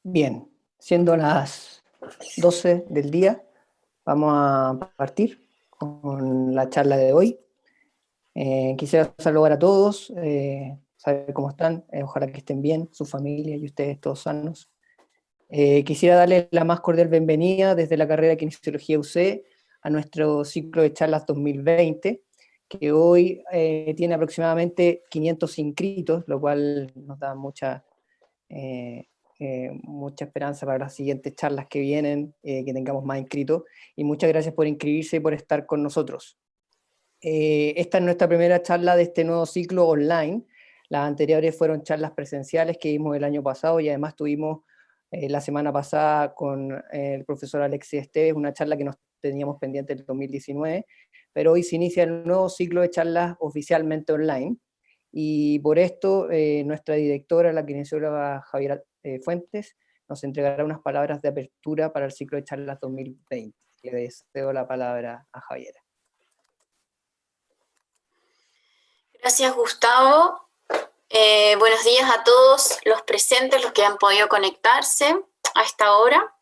Bien, siendo las 12 del día, vamos a partir con la charla de hoy. Quisiera saludar a todos, saber cómo están, ojalá que estén bien, su familia y ustedes todos sanos. Quisiera darles la más cordial bienvenida desde la carrera de Kinesiología UC a nuestro ciclo de charlas 2020, que hoy tiene aproximadamente 500 inscritos, lo cual nos da mucha esperanza para las siguientes charlas que vienen, que tengamos más inscritos, y muchas gracias por inscribirse y por estar con nosotros. Esta es nuestra primera charla de este nuevo ciclo online. Las anteriores fueron charlas presenciales que dimos el año pasado, y además tuvimos la semana pasada con el profesor Alexis Esteves una charla que nos teníamos pendiente en 2019, pero hoy se inicia el nuevo ciclo de charlas oficialmente online. Y por esto, nuestra directora, la kinesióloga Javiera Fuentes, nos entregará unas palabras de apertura para el ciclo de charlas 2020. Le cedo la palabra a Javiera. Gracias, Gustavo. Buenos días a todos los presentes, los que han podido conectarse a esta hora,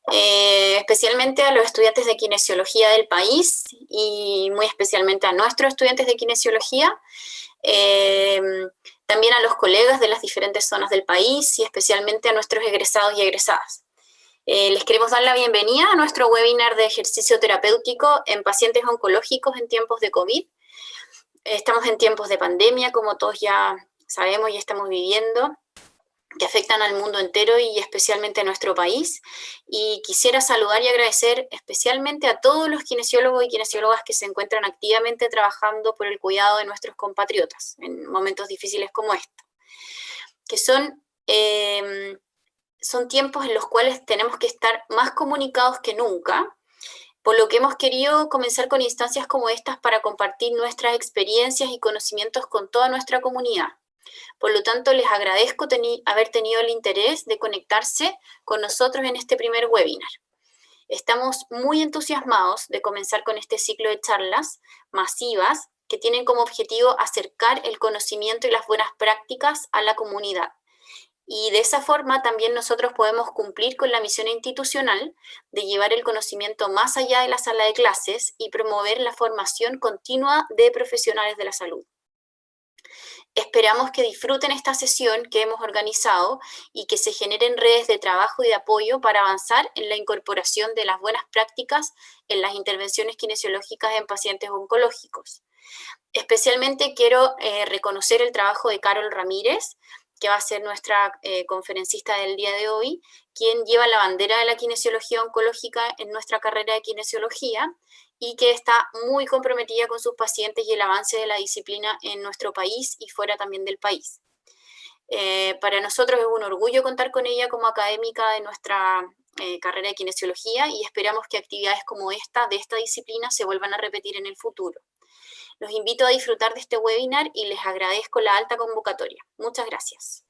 especialmente a los estudiantes de kinesiología del país y muy especialmente a nuestros estudiantes de kinesiología, también a los colegas de las diferentes zonas del país y especialmente a nuestros egresados y egresadas. Les queremos dar la bienvenida a nuestro webinar de ejercicio terapéutico en pacientes oncológicos en tiempos de COVID. Estamos en tiempos de pandemia, como todos ya sabemos y estamos viviendo, que afectan al mundo entero y especialmente a nuestro país. Y quisiera saludar y agradecer especialmente a todos los kinesiólogos y kinesiólogas que se encuentran activamente trabajando por el cuidado de nuestros compatriotas en momentos difíciles como estos, que son tiempos en los cuales tenemos que estar más comunicados que nunca, por lo que hemos querido comenzar con instancias como estas para compartir nuestras experiencias y conocimientos con toda nuestra comunidad. Por lo tanto, les agradezco haber tenido el interés de conectarse con nosotros en este primer webinar. Estamos muy entusiasmados de comenzar con este ciclo de charlas masivas que tienen como objetivo acercar el conocimiento y las buenas prácticas a la comunidad. Y de esa forma también nosotros podemos cumplir con la misión institucional de llevar el conocimiento más allá de la sala de clases y promover la formación continua de profesionales de la salud. Esperamos que disfruten esta sesión que hemos organizado y que se generen redes de trabajo y de apoyo para avanzar en la incorporación de las buenas prácticas en las intervenciones kinesiológicas en pacientes oncológicos. Especialmente quiero reconocer el trabajo de Carol Ramírez, que va a ser nuestra conferencista del día de hoy, quien lleva la bandera de la kinesiología oncológica en nuestra carrera de kinesiología y que está muy comprometida con sus pacientes y el avance de la disciplina en nuestro país y fuera también del país. Para nosotros es un orgullo contar con ella como académica de nuestra carrera de kinesiología y esperamos que actividades como esta, de esta disciplina, se vuelvan a repetir en el futuro. Los invito a disfrutar de este webinar y les agradezco la alta convocatoria. Muchas gracias.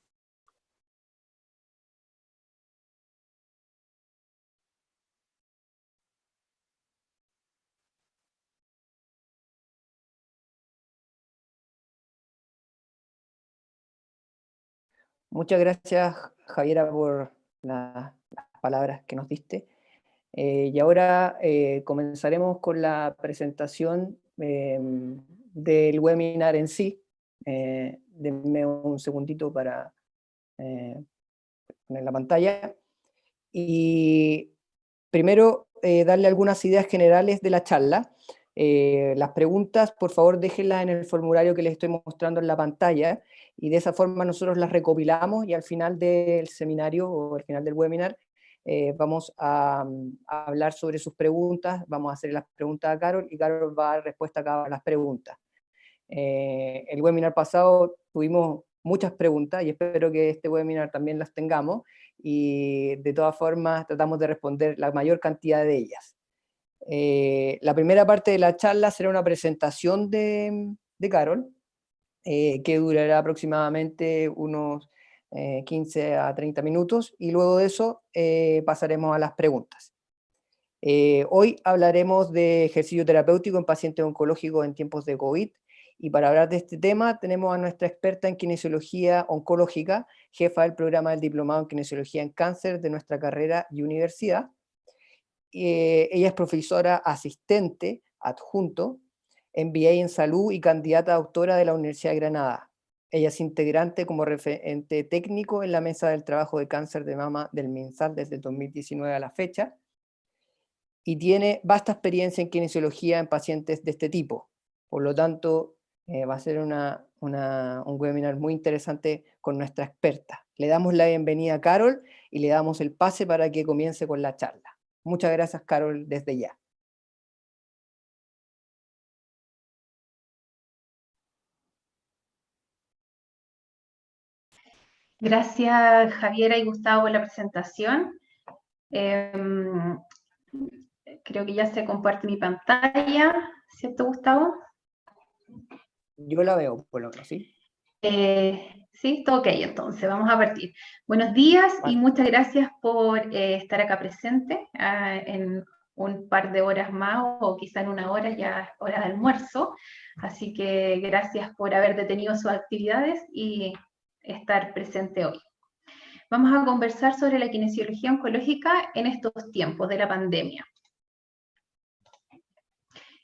Muchas gracias, Javiera, por las palabras que nos diste. Y ahora comenzaremos con la presentación del webinar en sí. Denme un segundito para poner la pantalla. Y primero, darle algunas ideas generales de la charla. Las preguntas, por favor, déjenlas en el formulario que les estoy mostrando en la pantalla, y de esa forma nosotros las recopilamos y al final del seminario o al final del webinar vamos a hablar sobre sus preguntas, vamos a hacer las preguntas a Carol y Carol va a dar respuesta a cada las preguntas. El webinar pasado tuvimos muchas preguntas y espero que este webinar también las tengamos, y de todas formas tratamos de responder la mayor cantidad de ellas. La primera parte de la charla será una presentación de Carol, que durará aproximadamente unos 15 a 30 minutos, y luego de eso pasaremos a las preguntas. Hoy hablaremos de ejercicio terapéutico en pacientes oncológicos en tiempos de COVID, Y para hablar de este tema tenemos a nuestra experta en kinesiología oncológica, jefa del programa del Diplomado en Kinesiología en Cáncer de nuestra carrera y universidad. Ella es profesora asistente, adjunto, MBA en Salud y candidata a doctora de la Universidad de Granada. Ella es integrante como referente técnico en la Mesa del Trabajo de Cáncer de Mama del MinSal desde el 2019 a la fecha, y tiene vasta experiencia en kinesiología en pacientes de este tipo. Por lo tanto, va a ser un webinar muy interesante con nuestra experta. Le damos la bienvenida a Carol y le damos el pase para que comience con la charla. Muchas gracias, Carol, desde ya. Gracias, Javiera y Gustavo, por la presentación. Creo que ya se comparte mi pantalla, ¿cierto, Gustavo? Yo la veo, por lo menos, ¿sí? Sí, todo ok, entonces vamos a partir. Buenos días y muchas gracias por estar acá presente en un par de horas más o quizá en una hora, ya hora de almuerzo. Así que gracias por haber detenido sus actividades y estar presente hoy. Vamos a conversar sobre la kinesiología oncológica en estos tiempos de la pandemia.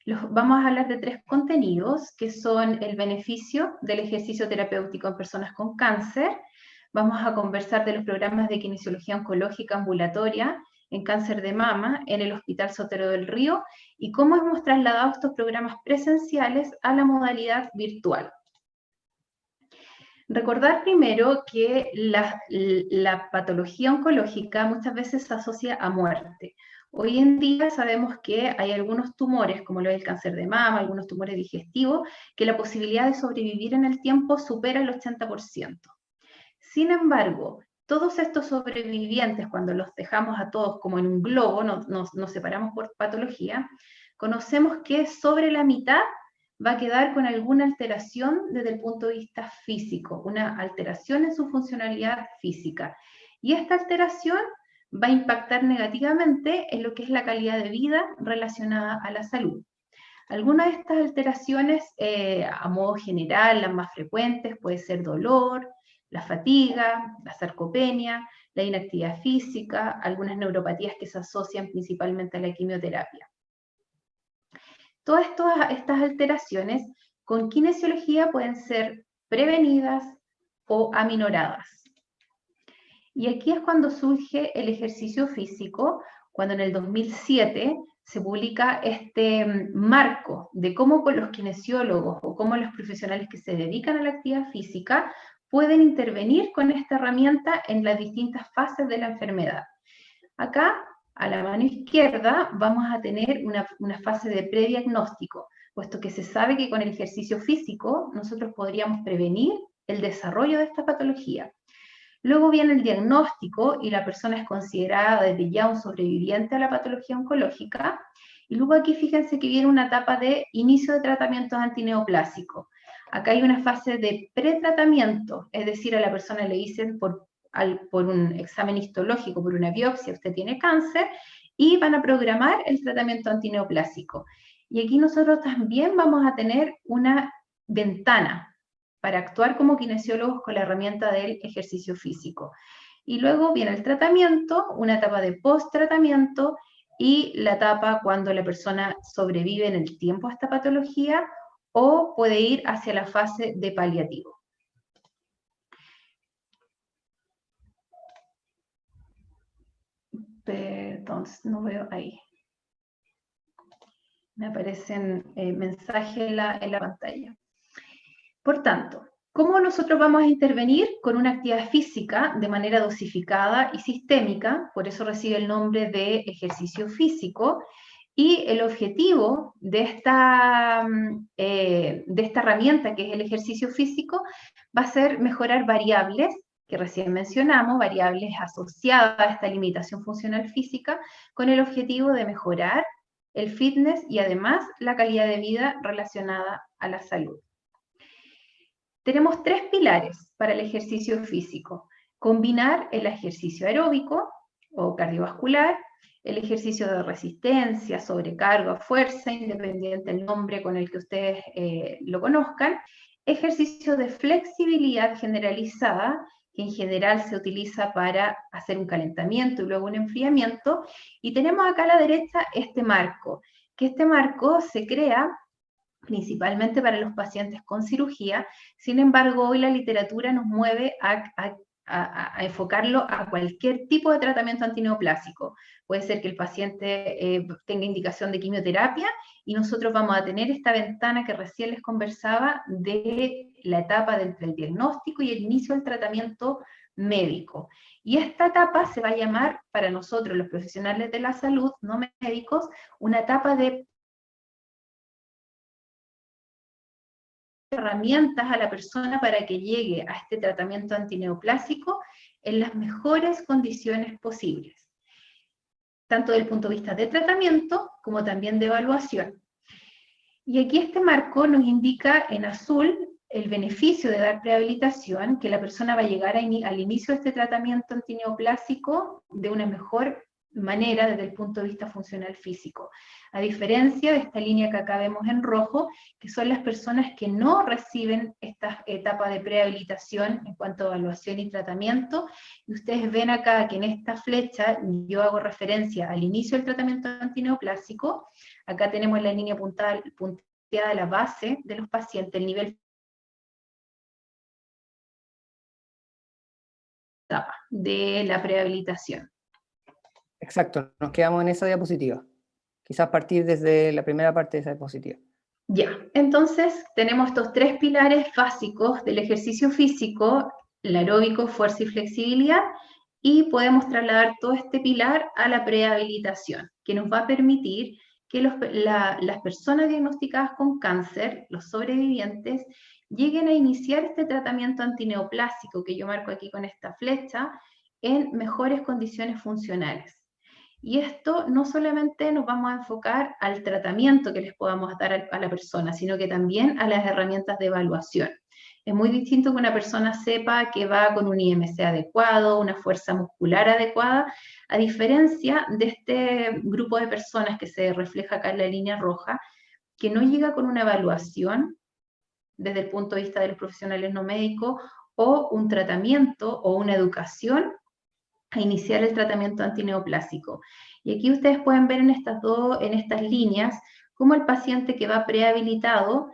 Vamos a hablar de 3 contenidos, que son el beneficio del ejercicio terapéutico en personas con cáncer. Vamos a conversar de los programas de kinesiología oncológica ambulatoria en cáncer de mama en el Hospital Sotero del Río y cómo hemos trasladado estos programas presenciales a la modalidad virtual. Recordar primero que la patología oncológica muchas veces se asocia a muerte. Hoy en día sabemos que hay algunos tumores, como lo es el cáncer de mama, algunos tumores digestivos, que la posibilidad de sobrevivir en el tiempo supera el 80%. Sin embargo, todos estos sobrevivientes, cuando los dejamos a todos como en un globo, nos separamos por patología, conocemos que sobre la mitad va a quedar con alguna alteración desde el punto de vista físico, una alteración en su funcionalidad física. Y esta alteración va a impactar negativamente en lo que es la calidad de vida relacionada a la salud. Algunas de estas alteraciones, a modo general, las más frecuentes, puede ser dolor, la fatiga, la sarcopenia, la inactividad física, algunas neuropatías que se asocian principalmente a la quimioterapia. Todas estas alteraciones con kinesiología pueden ser prevenidas o aminoradas. Y aquí es cuando surge el ejercicio físico, cuando en el 2007 se publica este marco de cómo con los kinesiólogos o cómo los profesionales que se dedican a la actividad física pueden intervenir con esta herramienta en las distintas fases de la enfermedad. Acá, a la mano izquierda, vamos a tener una fase de prediagnóstico, puesto que se sabe que con el ejercicio físico nosotros podríamos prevenir el desarrollo de esta patología. Luego viene el diagnóstico y la persona es considerada desde ya un sobreviviente a la patología oncológica. Y luego aquí fíjense que viene una etapa de inicio de tratamientos antineoplásicos. Acá hay una fase de pretratamiento, es decir, a la persona le dicen por un examen histológico, por una biopsia, usted tiene cáncer, y van a programar el tratamiento antineoplásico. Y aquí nosotros también vamos a tener una ventana para actuar como kinesiólogos con la herramienta del ejercicio físico. Y luego viene el tratamiento, una etapa de post-tratamiento y la etapa cuando la persona sobrevive en el tiempo a esta patología o puede ir hacia la fase de paliativo. Entonces, no veo ahí. Me aparecen mensajes en la pantalla. Por tanto, ¿cómo nosotros vamos a intervenir con una actividad física de manera dosificada y sistémica? Por eso recibe el nombre de ejercicio físico. Y el objetivo de esta herramienta, que es el ejercicio físico, va a ser mejorar variables que recién mencionamos, variables asociadas a esta limitación funcional física, con el objetivo de mejorar el fitness y además la calidad de vida relacionada a la salud. Tenemos 3 pilares para el ejercicio físico. Combinar el ejercicio aeróbico, o cardiovascular, el ejercicio de resistencia, sobrecarga, fuerza, independiente del nombre con el que ustedes lo conozcan, ejercicio de flexibilidad generalizada, que en general se utiliza para hacer un calentamiento y luego un enfriamiento, y tenemos acá a la derecha este marco, que este marco se crea principalmente para los pacientes con cirugía. Sin embargo, hoy la literatura nos mueve a enfocarlo a cualquier tipo de tratamiento antineoplásico. Puede ser que el paciente tenga indicación de quimioterapia y nosotros vamos a tener esta ventana que recién les conversaba de la etapa entre el diagnóstico y el inicio del tratamiento médico. Y esta etapa se va a llamar, para nosotros los profesionales de la salud, no médicos, una etapa de herramientas a la persona para que llegue a este tratamiento antineoplásico en las mejores condiciones posibles, tanto desde el punto de vista de tratamiento como también de evaluación. Y aquí este marco nos indica en azul el beneficio de dar prehabilitación, que la persona va a llegar al inicio de este tratamiento antineoplásico de una mejor manera desde el punto de vista funcional físico. A diferencia de esta línea que acá vemos en rojo, que son las personas que no reciben esta etapa de prehabilitación en cuanto a evaluación y tratamiento, y ustedes ven acá que en esta flecha yo hago referencia al inicio del tratamiento antineoplásico. Acá tenemos la línea punteada de la base de los pacientes, el nivel de la prehabilitación. Exacto, nos quedamos en esa diapositiva. Quizás partir desde la primera parte de esa diapositiva. Ya, entonces tenemos estos tres pilares básicos del ejercicio físico, el aeróbico, fuerza y flexibilidad, y podemos trasladar todo este pilar a la prehabilitación, que nos va a permitir que las personas diagnosticadas con cáncer, los sobrevivientes, lleguen a iniciar este tratamiento antineoplásico que yo marco aquí con esta flecha en mejores condiciones funcionales. Y esto no solamente nos vamos a enfocar al tratamiento que les podamos dar a la persona, sino que también a las herramientas de evaluación. Es muy distinto que una persona sepa que va con un IMC adecuado, una fuerza muscular adecuada, a diferencia de este grupo de personas que se refleja acá en la línea roja, que no llega con una evaluación desde el punto de vista de los profesionales no médicos, o un tratamiento o una educación a iniciar el tratamiento antineoplásico. Y aquí ustedes pueden ver en estas líneas cómo el paciente que va prehabilitado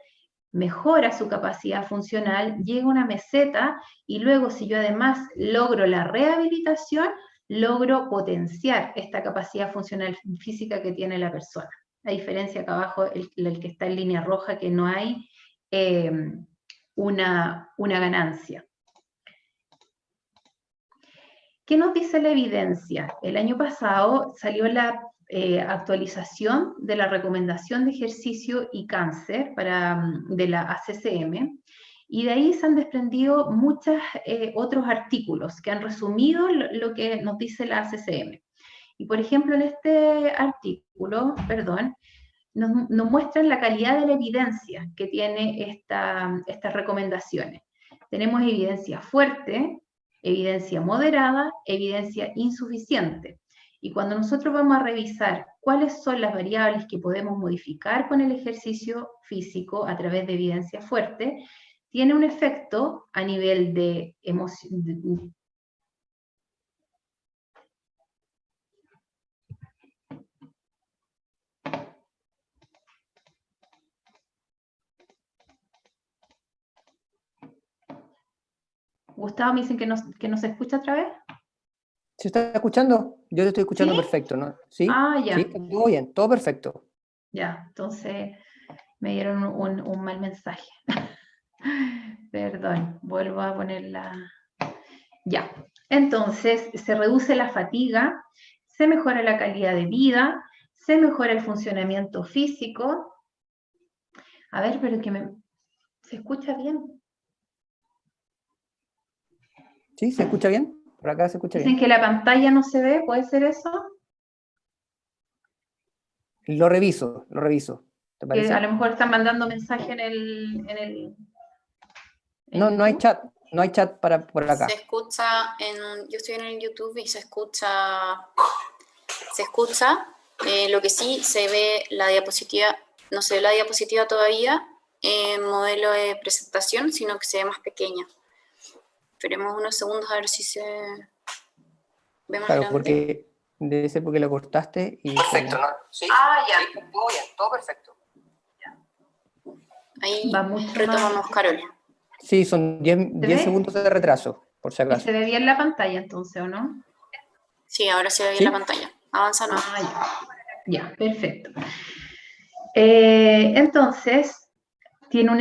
mejora su capacidad funcional, llega a una meseta, y luego si yo además logro la rehabilitación, logro potenciar esta capacidad funcional física que tiene la persona. A diferencia acá abajo, el que está en línea roja, que no hay una ganancia. ¿Qué nos dice la evidencia? El año pasado salió la actualización de la recomendación de ejercicio y cáncer de la ACCM, y de ahí se han desprendido muchos otros artículos que han resumido lo que nos dice la ACCM. Y por ejemplo, en este artículo, nos muestran la calidad de la evidencia que tiene estas recomendaciones. Tenemos evidencia fuerte, evidencia moderada, evidencia insuficiente. Y cuando nosotros vamos a revisar cuáles son las variables que podemos modificar con el ejercicio físico a través de evidencia fuerte, tiene un efecto a nivel de emoción. Gustavo, me dicen que no se escucha otra vez. ¿Se está escuchando? Yo te estoy escuchando. ¿Sí? Perfecto, ¿no? ¿Sí? Ah, ya. Sí, todo bien, todo perfecto. Ya, entonces me dieron un mal mensaje. Perdón, vuelvo a ponerla. Ya, entonces se reduce la fatiga, se mejora la calidad de vida, se mejora el funcionamiento físico. A ver, pero ¿se escucha bien? ¿Sí? ¿Se escucha bien? Por acá se escucha bien. Dicen que la pantalla no se ve, ¿puede ser eso? Lo reviso, lo reviso. ¿Te parece? Que a lo mejor están mandando mensaje en No, no hay chat. No hay chat por acá. Se escucha yo estoy en el YouTube y se escucha, lo que sí se ve la diapositiva, no se ve la diapositiva todavía en modelo de presentación, sino que se ve más pequeña. Esperemos unos segundos a ver si se ve más Claro, grande. porque debe ser porque lo cortaste y... Perfecto, ¿no? Sí. Ya. Sí, todo bien, todo perfecto. Ahí Va mucho retomamos, más. Carol. Sí, son 10 segundos de retraso, por si ¿Y acaso. se ve bien la pantalla entonces, o no? Sí, ahora se ve bien ¿Sí? la pantalla. Avanza, no. Ya, perfecto. Entonces, tiene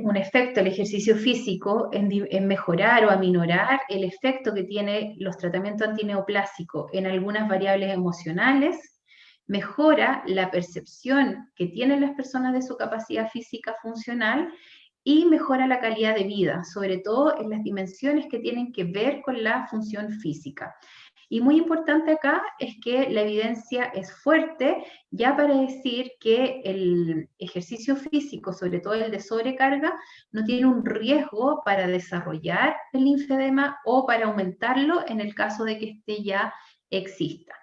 un efecto el ejercicio físico en mejorar o aminorar el efecto que tiene los tratamientos antineoplásicos en algunas variables emocionales, mejora la percepción que tienen las personas de su capacidad física funcional y mejora la calidad de vida, sobre todo en las dimensiones que tienen que ver con la función física. Y muy importante acá es que la evidencia es fuerte ya para decir que el ejercicio físico, sobre todo el de sobrecarga, no tiene un riesgo para desarrollar el linfedema o para aumentarlo en el caso de que este ya exista.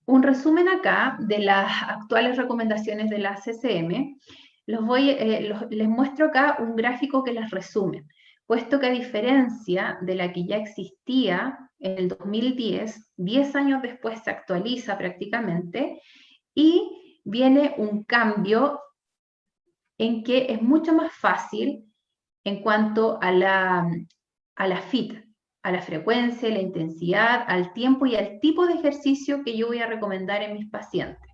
Un resumen acá de las actuales recomendaciones de la CCM. Les muestro acá un gráfico que las resume, puesto que a diferencia de la que ya existía en el 2010, 10 años después se actualiza prácticamente y viene un cambio en que es mucho más fácil en cuanto a la FIT, a la frecuencia, la intensidad, al tiempo y al tipo de ejercicio que yo voy a recomendar en mis pacientes.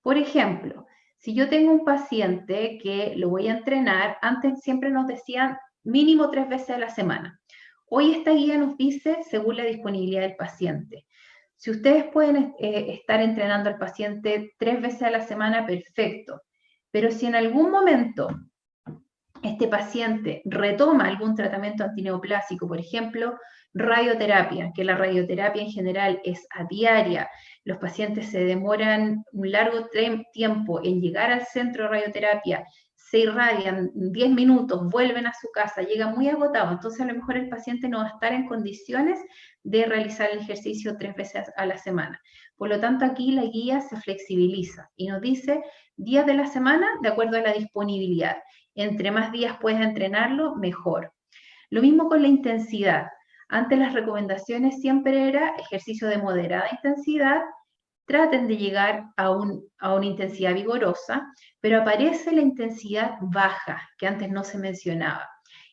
Por ejemplo, si yo tengo un paciente que lo voy a entrenar, antes siempre nos decían mínimo 3 veces a la semana. Hoy esta guía nos dice según la disponibilidad del paciente. Si ustedes pueden estar entrenando al paciente 3 veces a la semana, perfecto. Pero si en algún momento este paciente retoma algún tratamiento antineoplásico, por ejemplo, radioterapia, que la radioterapia en general es a diaria, los pacientes se demoran un largo tiempo en llegar al centro de radioterapia, se irradian 10 minutos, vuelven a su casa, llegan muy agotados, entonces a lo mejor el paciente no va a estar en condiciones de realizar el ejercicio 3 veces a la semana. Por lo tanto, aquí la guía se flexibiliza y nos dice días de la semana de acuerdo a la disponibilidad. Entre más días puedes entrenarlo, mejor. Lo mismo con la intensidad. Antes las recomendaciones siempre era ejercicio de moderada intensidad, traten de llegar a una intensidad vigorosa, pero aparece la intensidad baja, que antes no se mencionaba.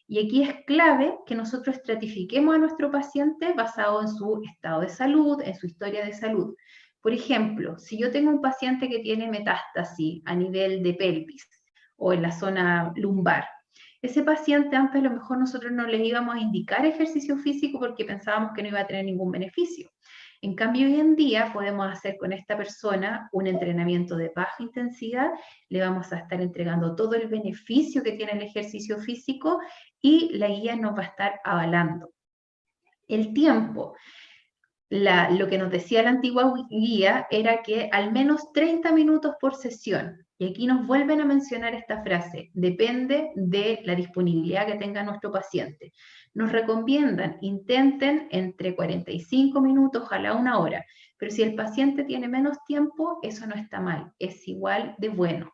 Y aquí es clave que nosotros estratifiquemos a nuestro paciente basado en su estado de salud, en su historia de salud. Por ejemplo, si yo tengo un paciente que tiene metástasis a nivel de pelvis, o en la zona lumbar. Ese paciente antes a lo mejor nosotros no le íbamos a indicar ejercicio físico porque pensábamos que no iba a tener ningún beneficio. En cambio, hoy en día podemos hacer con esta persona un entrenamiento de baja intensidad, le vamos a estar entregando todo el beneficio que tiene el ejercicio físico y la guía nos va a estar avalando. El tiempo. Lo que nos decía la antigua guía era que al menos 30 minutos por sesión. Y aquí nos vuelven a mencionar esta frase, depende de la disponibilidad que tenga nuestro paciente. Nos recomiendan, intenten entre 45 minutos, ojalá 1 hora, pero si el paciente tiene menos tiempo, eso no está mal, es igual de bueno.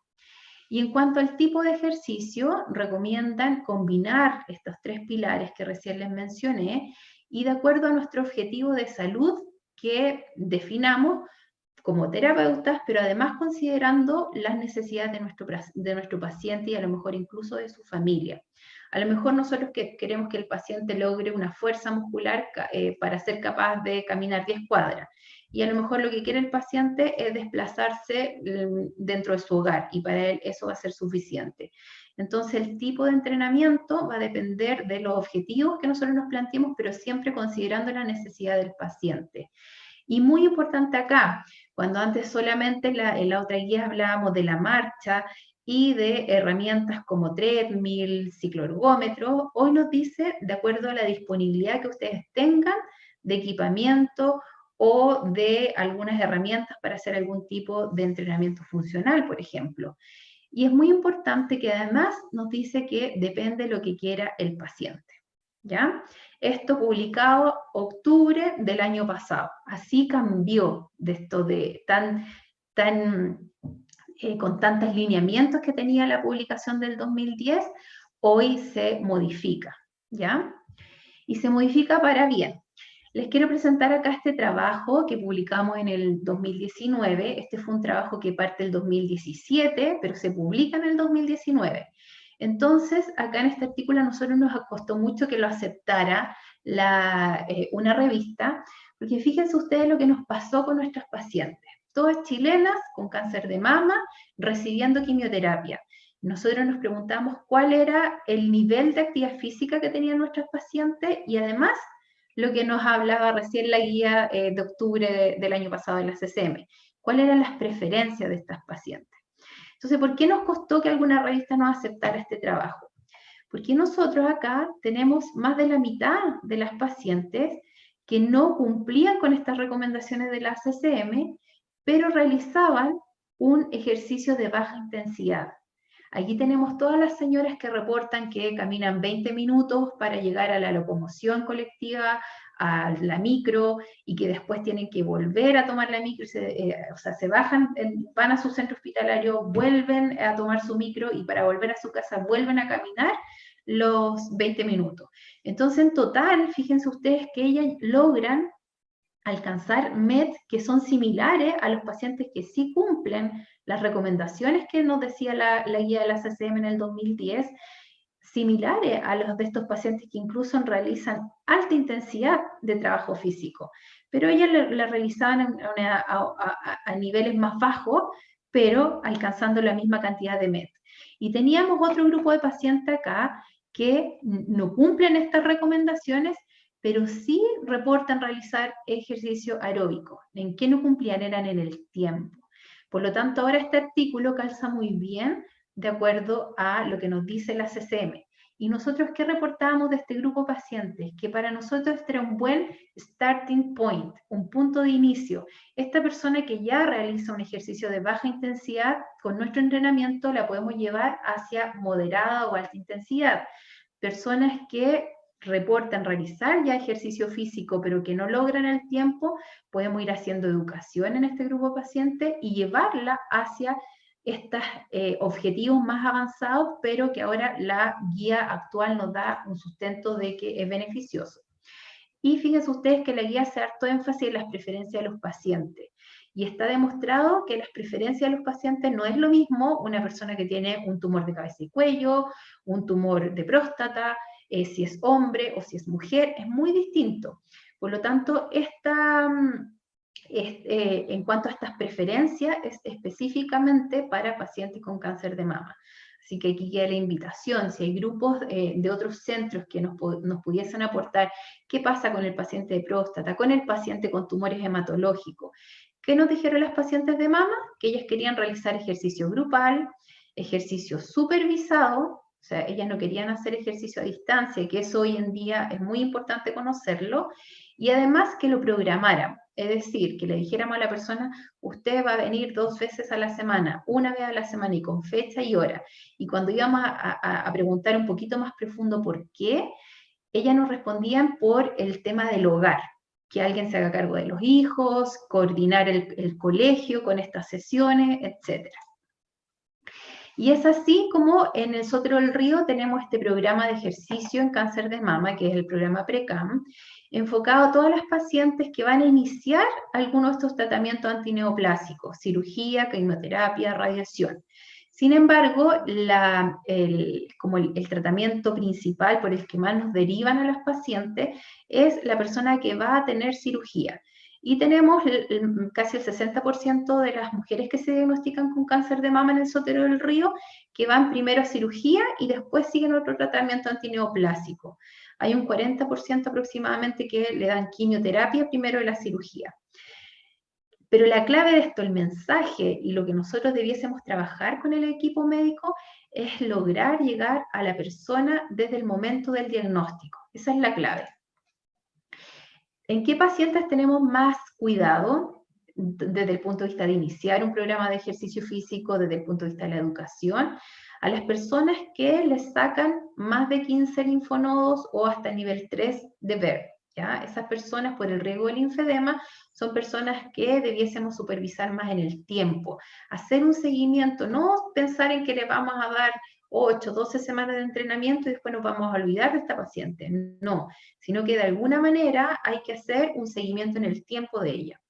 Y en cuanto al tipo de ejercicio, recomiendan combinar estos 3 pilares que recién les mencioné y de acuerdo a nuestro objetivo de salud que definamos como terapeutas, pero además considerando las necesidades de nuestro paciente y a lo mejor incluso de su familia. A lo mejor nosotros queremos que el paciente logre una fuerza muscular para ser capaz de caminar 10 cuadras. Y a lo mejor lo que quiere el paciente es desplazarse dentro de su hogar y para él eso va a ser suficiente. Entonces el tipo de entrenamiento va a depender de los objetivos que nosotros nos planteemos, pero siempre considerando la necesidad del paciente. Y muy importante acá, cuando antes solamente en la otra guía hablábamos de la marcha y de herramientas como treadmill, cicloergómetro, hoy nos dice de acuerdo a la disponibilidad que ustedes tengan de equipamiento o de algunas herramientas para hacer algún tipo de entrenamiento funcional, por ejemplo. Y es muy importante que además nos dice que depende de lo que quiera el paciente, ¿ya? Esto publicado octubre del año pasado. Así cambió de esto de con tantos lineamientos que tenía la publicación del 2010, hoy se modifica, ¿ya? Y se modifica para bien. Les quiero presentar acá este trabajo que publicamos en el 2019. Este fue un trabajo que parte del 2017, pero se publica en el 2019. Entonces, acá en este artículo a nosotros nos costó mucho que lo aceptara una revista, porque fíjense ustedes lo que nos pasó con nuestras pacientes. Todas chilenas con cáncer de mama, recibiendo quimioterapia. Nosotros nos preguntamos cuál era el nivel de actividad física que tenían nuestras pacientes y además lo que nos hablaba recién la guía de octubre del año pasado de la CCM. ¿Cuáles eran las preferencias de estas pacientes? Entonces, ¿por qué nos costó que alguna revista nos aceptara este trabajo? Porque nosotros acá tenemos más de la mitad de las pacientes que no cumplían con estas recomendaciones de la CCM, pero realizaban un ejercicio de baja intensidad. Aquí tenemos todas las señoras que reportan que caminan 20 minutos para llegar a la locomoción colectiva, a la micro, y que después tienen que volver a tomar la micro, o sea, se bajan, van a su centro hospitalario, vuelven a tomar su micro, y para volver a su casa vuelven a caminar los 20 minutos. Entonces, en total, fíjense ustedes que ellas logran alcanzar MET que son similares a los pacientes que sí cumplen las recomendaciones que nos decía la guía de la CCM en el 2010, similares a los de estos pacientes que incluso realizan alta intensidad de trabajo físico. Pero ellas la realizaban a niveles más bajos, pero alcanzando la misma cantidad de MET. Y teníamos otro grupo de pacientes acá que no cumplen estas recomendaciones, pero sí reportan realizar ejercicio aeróbico. ¿En qué no cumplían? Eran en el tiempo. Por lo tanto, ahora este artículo calza muy bien de acuerdo a lo que nos dice la CCM. ¿Y nosotros qué reportábamos de este grupo de pacientes? Que para nosotros este era un buen starting point, un punto de inicio. Esta persona que ya realiza un ejercicio de baja intensidad, con nuestro entrenamiento la podemos llevar hacia moderada o alta intensidad. Personas que reportan realizar ya ejercicio físico, pero que no logran el tiempo, podemos ir haciendo educación en este grupo de pacientes y llevarla hacia estos objetivos más avanzados, pero que ahora la guía actual nos da un sustento de que es beneficioso. Y fíjense ustedes que la guía hace harto énfasis en las preferencias de los pacientes. Y está demostrado que las preferencias de los pacientes no es lo mismo una persona que tiene un tumor de cabeza y cuello, un tumor de próstata, si es hombre o si es mujer, es muy distinto. Por lo tanto, en cuanto a estas preferencias, es específicamente para pacientes con cáncer de mama. Así que aquí queda la invitación, si hay grupos de otros centros que nos pudiesen aportar qué pasa con el paciente de próstata, con el paciente con tumores hematológicos. ¿Qué nos dijeron las pacientes de mama? Que ellas querían realizar ejercicio grupal, ejercicio supervisado, o sea, ellas no querían hacer ejercicio a distancia, que eso hoy en día es muy importante conocerlo, y además que lo programaran, es decir, que le dijéramos a la persona, usted va a venir 2 veces a la semana, una vez a la semana y con fecha y hora. Y cuando íbamos a preguntar un poquito más profundo por qué, ellas nos respondían por el tema del hogar, que alguien se haga cargo de los hijos, coordinar el colegio con estas sesiones, etc. Y es así como en el Sotero del Río tenemos este programa de ejercicio en cáncer de mama, que es el programa PRECAM, enfocado a todas las pacientes que van a iniciar alguno de estos tratamientos antineoplásicos, cirugía, quimioterapia, radiación. Sin embargo, como el tratamiento principal por el que más nos derivan a las pacientes es la persona que va a tener cirugía. Y tenemos casi el 60% de las mujeres que se diagnostican con cáncer de mama en el Sotero del Río que van primero a cirugía y después siguen otro tratamiento antineoplásico. Hay un 40% aproximadamente que le dan quimioterapia primero de la cirugía. Pero la clave de esto, el mensaje y lo que nosotros debiésemos trabajar con el equipo médico es lograr llegar a la persona desde el momento del diagnóstico. Esa es la clave. ¿En qué pacientes tenemos más cuidado? desde el punto de vista de iniciar un programa de ejercicio físico, desde el punto de vista de la educación, a las personas que les sacan más de 15 linfonodos o hasta nivel 3 de Ver. ¿Ya? Esas personas, por el riesgo del linfedema, son personas que debiésemos supervisar más en el tiempo. Hacer un seguimiento, no pensar en que le vamos a dar 8, 12 semanas de entrenamiento y después nos vamos a olvidar de esta paciente. No, sino que de alguna manera hay que hacer un seguimiento en el tiempo de ella.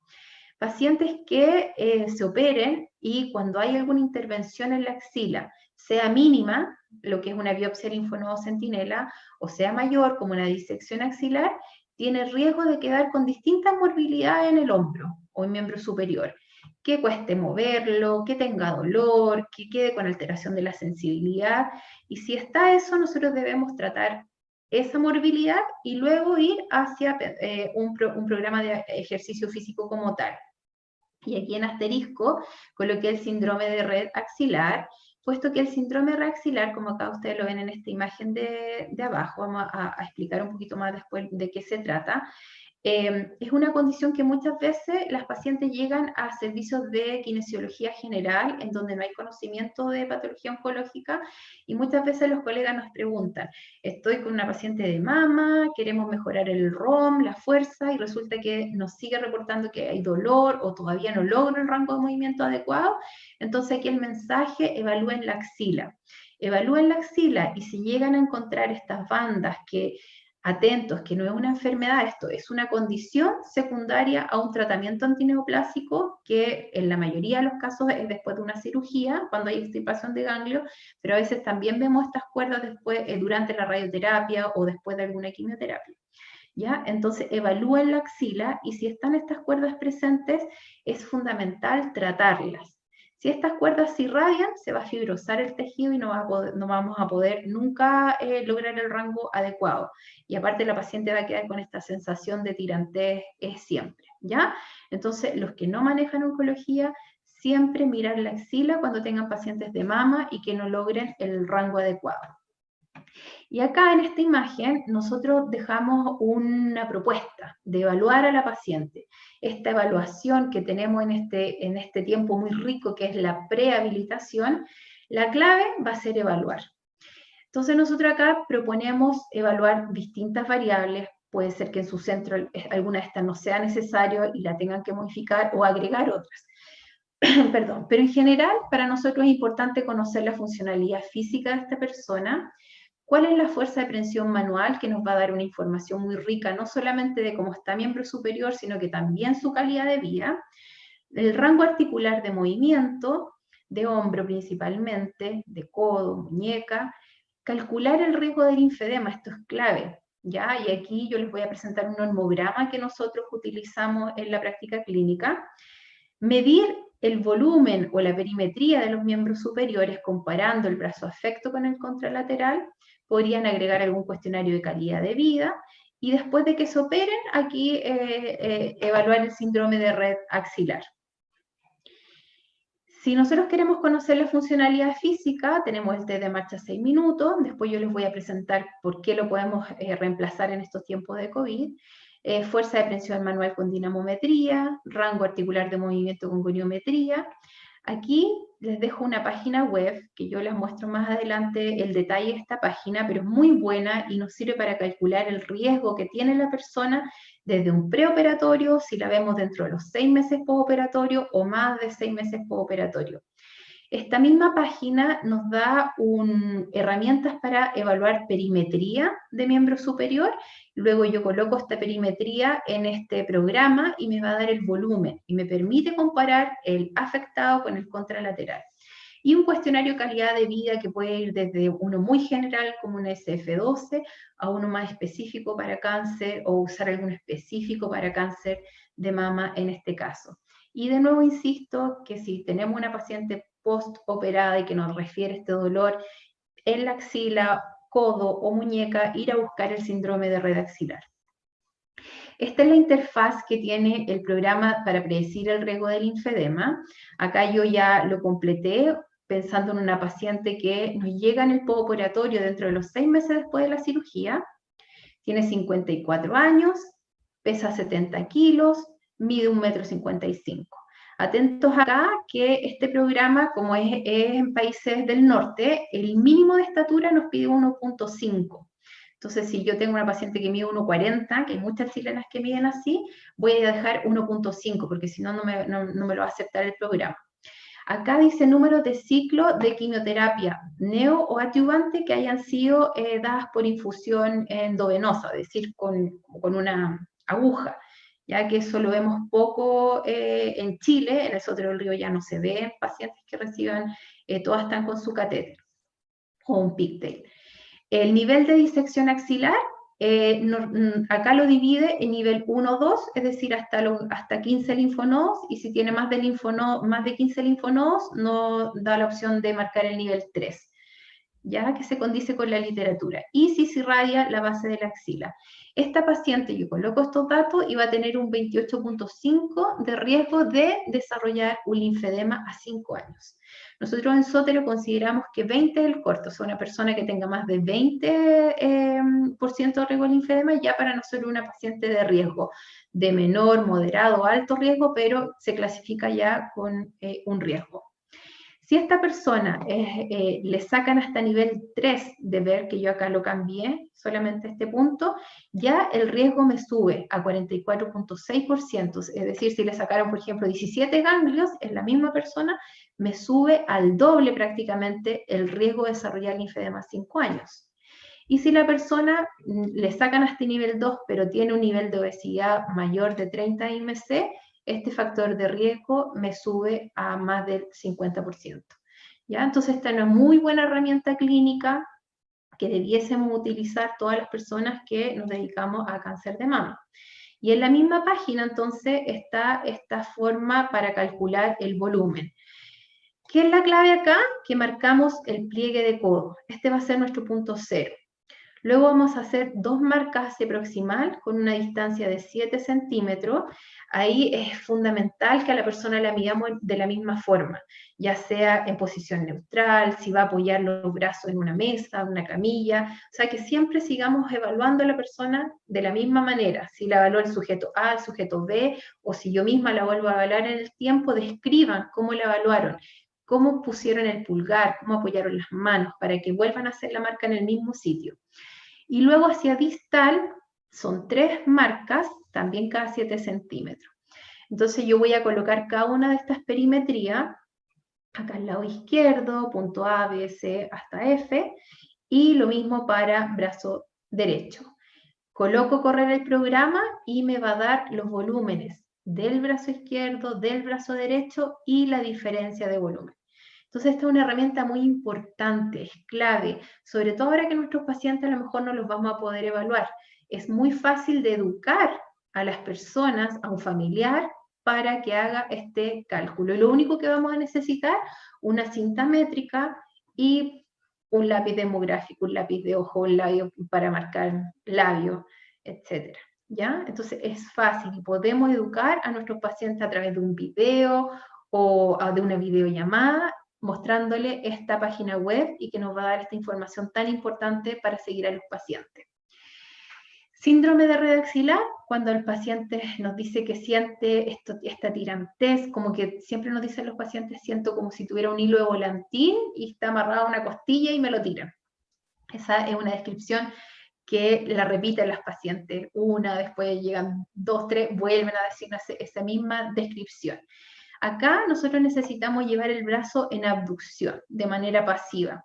Pacientes que se operen y cuando hay alguna intervención en la axila, sea mínima, lo que es una biopsia linfonodo centinela, o sea mayor, como una disección axilar, tiene riesgo de quedar con distintas morbilidades en el hombro o en miembro superior, que cueste moverlo, que tenga dolor, que quede con alteración de la sensibilidad, y si está eso, nosotros debemos tratar esa morbilidad y luego ir hacia un programa de ejercicio físico como tal. Y aquí en asterisco coloqué el síndrome de red axilar, puesto que el síndrome de red axilar, como acá ustedes lo ven en esta imagen de abajo, vamos a explicar un poquito más después de qué se trata, es una condición que muchas veces las pacientes llegan a servicios de kinesiología general, en donde no hay conocimiento de patología oncológica, y muchas veces los colegas nos preguntan, estoy con una paciente de mama, queremos mejorar el ROM, la fuerza, y resulta que nos sigue reportando que hay dolor o todavía no logro el rango de movimiento adecuado. Entonces aquí el mensaje, evalúen la axila. Evalúen la axila, y si llegan a encontrar estas bandas que atentos, que no es una enfermedad, esto es una condición secundaria a un tratamiento antineoplásico que en la mayoría de los casos es después de una cirugía, cuando hay extirpación de ganglio, pero a veces también vemos estas cuerdas después, durante la radioterapia o después de alguna quimioterapia. ¿Ya? Entonces evalúen la axila y si están estas cuerdas presentes es fundamental tratarlas. Si estas cuerdas se irradian, se va a fibrosar el tejido y no vamos a poder nunca lograr el rango adecuado. Y aparte la paciente va a quedar con esta sensación de tirantez siempre, ¿ya? Entonces, los que no manejan oncología, siempre mirar la axila cuando tengan pacientes de mama y que no logren el rango adecuado. Y acá en esta imagen nosotros dejamos una propuesta de evaluar a la paciente. Esta evaluación que tenemos en este tiempo muy rico que es la prehabilitación, la clave va a ser evaluar. Entonces nosotros acá proponemos evaluar distintas variables, puede ser que en su centro alguna de estas no sea necesario y la tengan que modificar o agregar otras. Perdón, pero en general para nosotros es importante conocer la funcionalidad física de esta persona, cuál es la fuerza de prensión manual, que nos va a dar una información muy rica, no solamente de cómo está miembro superior, sino que también su calidad de vida, el rango articular de movimiento, de hombro principalmente, de codo, muñeca, calcular el riesgo del linfedema, esto es clave, ¿ya? Y aquí yo les voy a presentar un normograma que nosotros utilizamos en la práctica clínica, medir el volumen o la perimetría de los miembros superiores comparando el brazo afecto con el contralateral, podrían agregar algún cuestionario de calidad de vida, y después de que se operen, aquí evaluar el síndrome de red axilar. Si nosotros queremos conocer la funcionalidad física, tenemos el test de marcha 6 minutos, después yo les voy a presentar por qué lo podemos reemplazar en estos tiempos de COVID, fuerza de prensión manual con dinamometría, rango articular de movimiento con goniometría. Aquí les dejo una página web, que yo les muestro más adelante el detalle de esta página, pero es muy buena y nos sirve para calcular el riesgo que tiene la persona desde un preoperatorio, si la vemos dentro de los 6 meses postoperatorio o más de 6 meses postoperatorio. Esta misma página nos da herramientas para evaluar perimetría de miembro superior. Luego yo coloco esta perimetría en este programa y me va a dar el volumen y me permite comparar el afectado con el contralateral. Y un cuestionario de calidad de vida que puede ir desde uno muy general como un SF12 a uno más específico para cáncer o usar alguno específico para cáncer de mama en este caso. Y de nuevo insisto que si tenemos una paciente postoperada y que nos refiere este dolor en la axila, codo o muñeca, ir a buscar el síndrome de red axilar. Esta es la interfaz que tiene el programa para predecir el riesgo del linfedema. Acá yo ya lo completé pensando en una paciente que nos llega en el postoperatorio dentro de los 6 meses después de la cirugía, tiene 54 años, pesa 70 kilos, mide 1,55 m. Atentos acá que este programa, como es en países del norte, el mínimo de estatura nos pide 1,5. Entonces, si yo tengo una paciente que mide 1,40, que hay muchas chilenas que miden así, voy a dejar 1,5, porque si no, no me lo va a aceptar el programa. Acá dice números de ciclo de quimioterapia neo o adyuvante que hayan sido dadas por infusión endovenosa, es decir, con una aguja, ya que eso lo vemos poco en Chile. En el Sotero del Río ya no se ven pacientes que reciban, todas están con su catéter o un pigtail. El nivel de disección axilar, acá lo divide en nivel 1 2, es decir, hasta 15 linfonodos, y si tiene más de 15 linfonodos, no da la opción de marcar el nivel 3, ya que se condice con la literatura. Y si se irradia la base de la axila. Esta paciente, yo coloco estos datos, y va a tener un 28,5 de riesgo de desarrollar un linfedema a 5 años. Nosotros en Sotero consideramos que 20 es el corto, o sea, una persona que tenga más de 20% de riesgo de linfedema, ya para nosotros una paciente de riesgo, de menor, moderado o alto riesgo, pero se clasifica ya con un riesgo. Si a esta persona le sacan hasta nivel 3 de ver, que yo acá lo cambié, solamente este punto, ya el riesgo me sube a 44,6%, es decir, si le sacaron, por ejemplo, 17 ganglios, en la misma persona, me sube al doble prácticamente el riesgo de desarrollar linfedema a 5 años. Y si la persona le sacan hasta nivel 2, pero tiene un nivel de obesidad mayor de 30 IMC, este factor de riesgo me sube a más del 50%. ¿Ya? Entonces, esta es una muy buena herramienta clínica que debiésemos utilizar todas las personas que nos dedicamos a cáncer de mama. Y en la misma página, entonces, está esta forma para calcular el volumen. ¿Qué es la clave acá? Que marcamos el pliegue de codo. Este va a ser nuestro punto cero. Luego vamos a hacer 2 marcas hacia proximal con una distancia de 7 centímetros. Ahí es fundamental que a la persona la midamos de la misma forma, ya sea en posición neutral, si va a apoyar los brazos en una mesa, una camilla, o sea, que siempre sigamos evaluando a la persona de la misma manera. Si la evaluó el sujeto A, el sujeto B, o si yo misma la vuelvo a evaluar en el tiempo, describan cómo la evaluaron, cómo pusieron el pulgar, cómo apoyaron las manos, para que vuelvan a hacer la marca en el mismo sitio. Y luego hacia distal son 3 marcas, también cada 7 centímetros. Entonces yo voy a colocar cada una de estas perimetrías, acá al lado izquierdo, punto A, B, C, hasta F, y lo mismo para brazo derecho. Coloco correr el programa y me va a dar los volúmenes del brazo izquierdo, del brazo derecho y la diferencia de volumen. Entonces, esta es una herramienta muy importante, es clave, sobre todo ahora que nuestros pacientes a lo mejor no los vamos a poder evaluar. Es muy fácil de educar a las personas, a un familiar, para que haga este cálculo. Y lo único que vamos a necesitar, una cinta métrica y un lápiz demográfico, un lápiz de ojo, un labio para marcar labio, etc. ¿Ya? Entonces, es fácil y podemos educar a nuestros pacientes a través de un video o de una videollamada, mostrándole esta página web y que nos va a dar esta información tan importante para seguir a los pacientes. Síndrome de red axilar, cuando el paciente nos dice que siente esta tirantez, como que siempre nos dicen los pacientes, siento como si tuviera un hilo de volantín y está amarrado a una costilla y me lo tiran. Esa es una descripción que la repiten las pacientes, una, después llegan 2, 3, vuelven a decir esa misma descripción. Acá nosotros necesitamos llevar el brazo en abducción, de manera pasiva.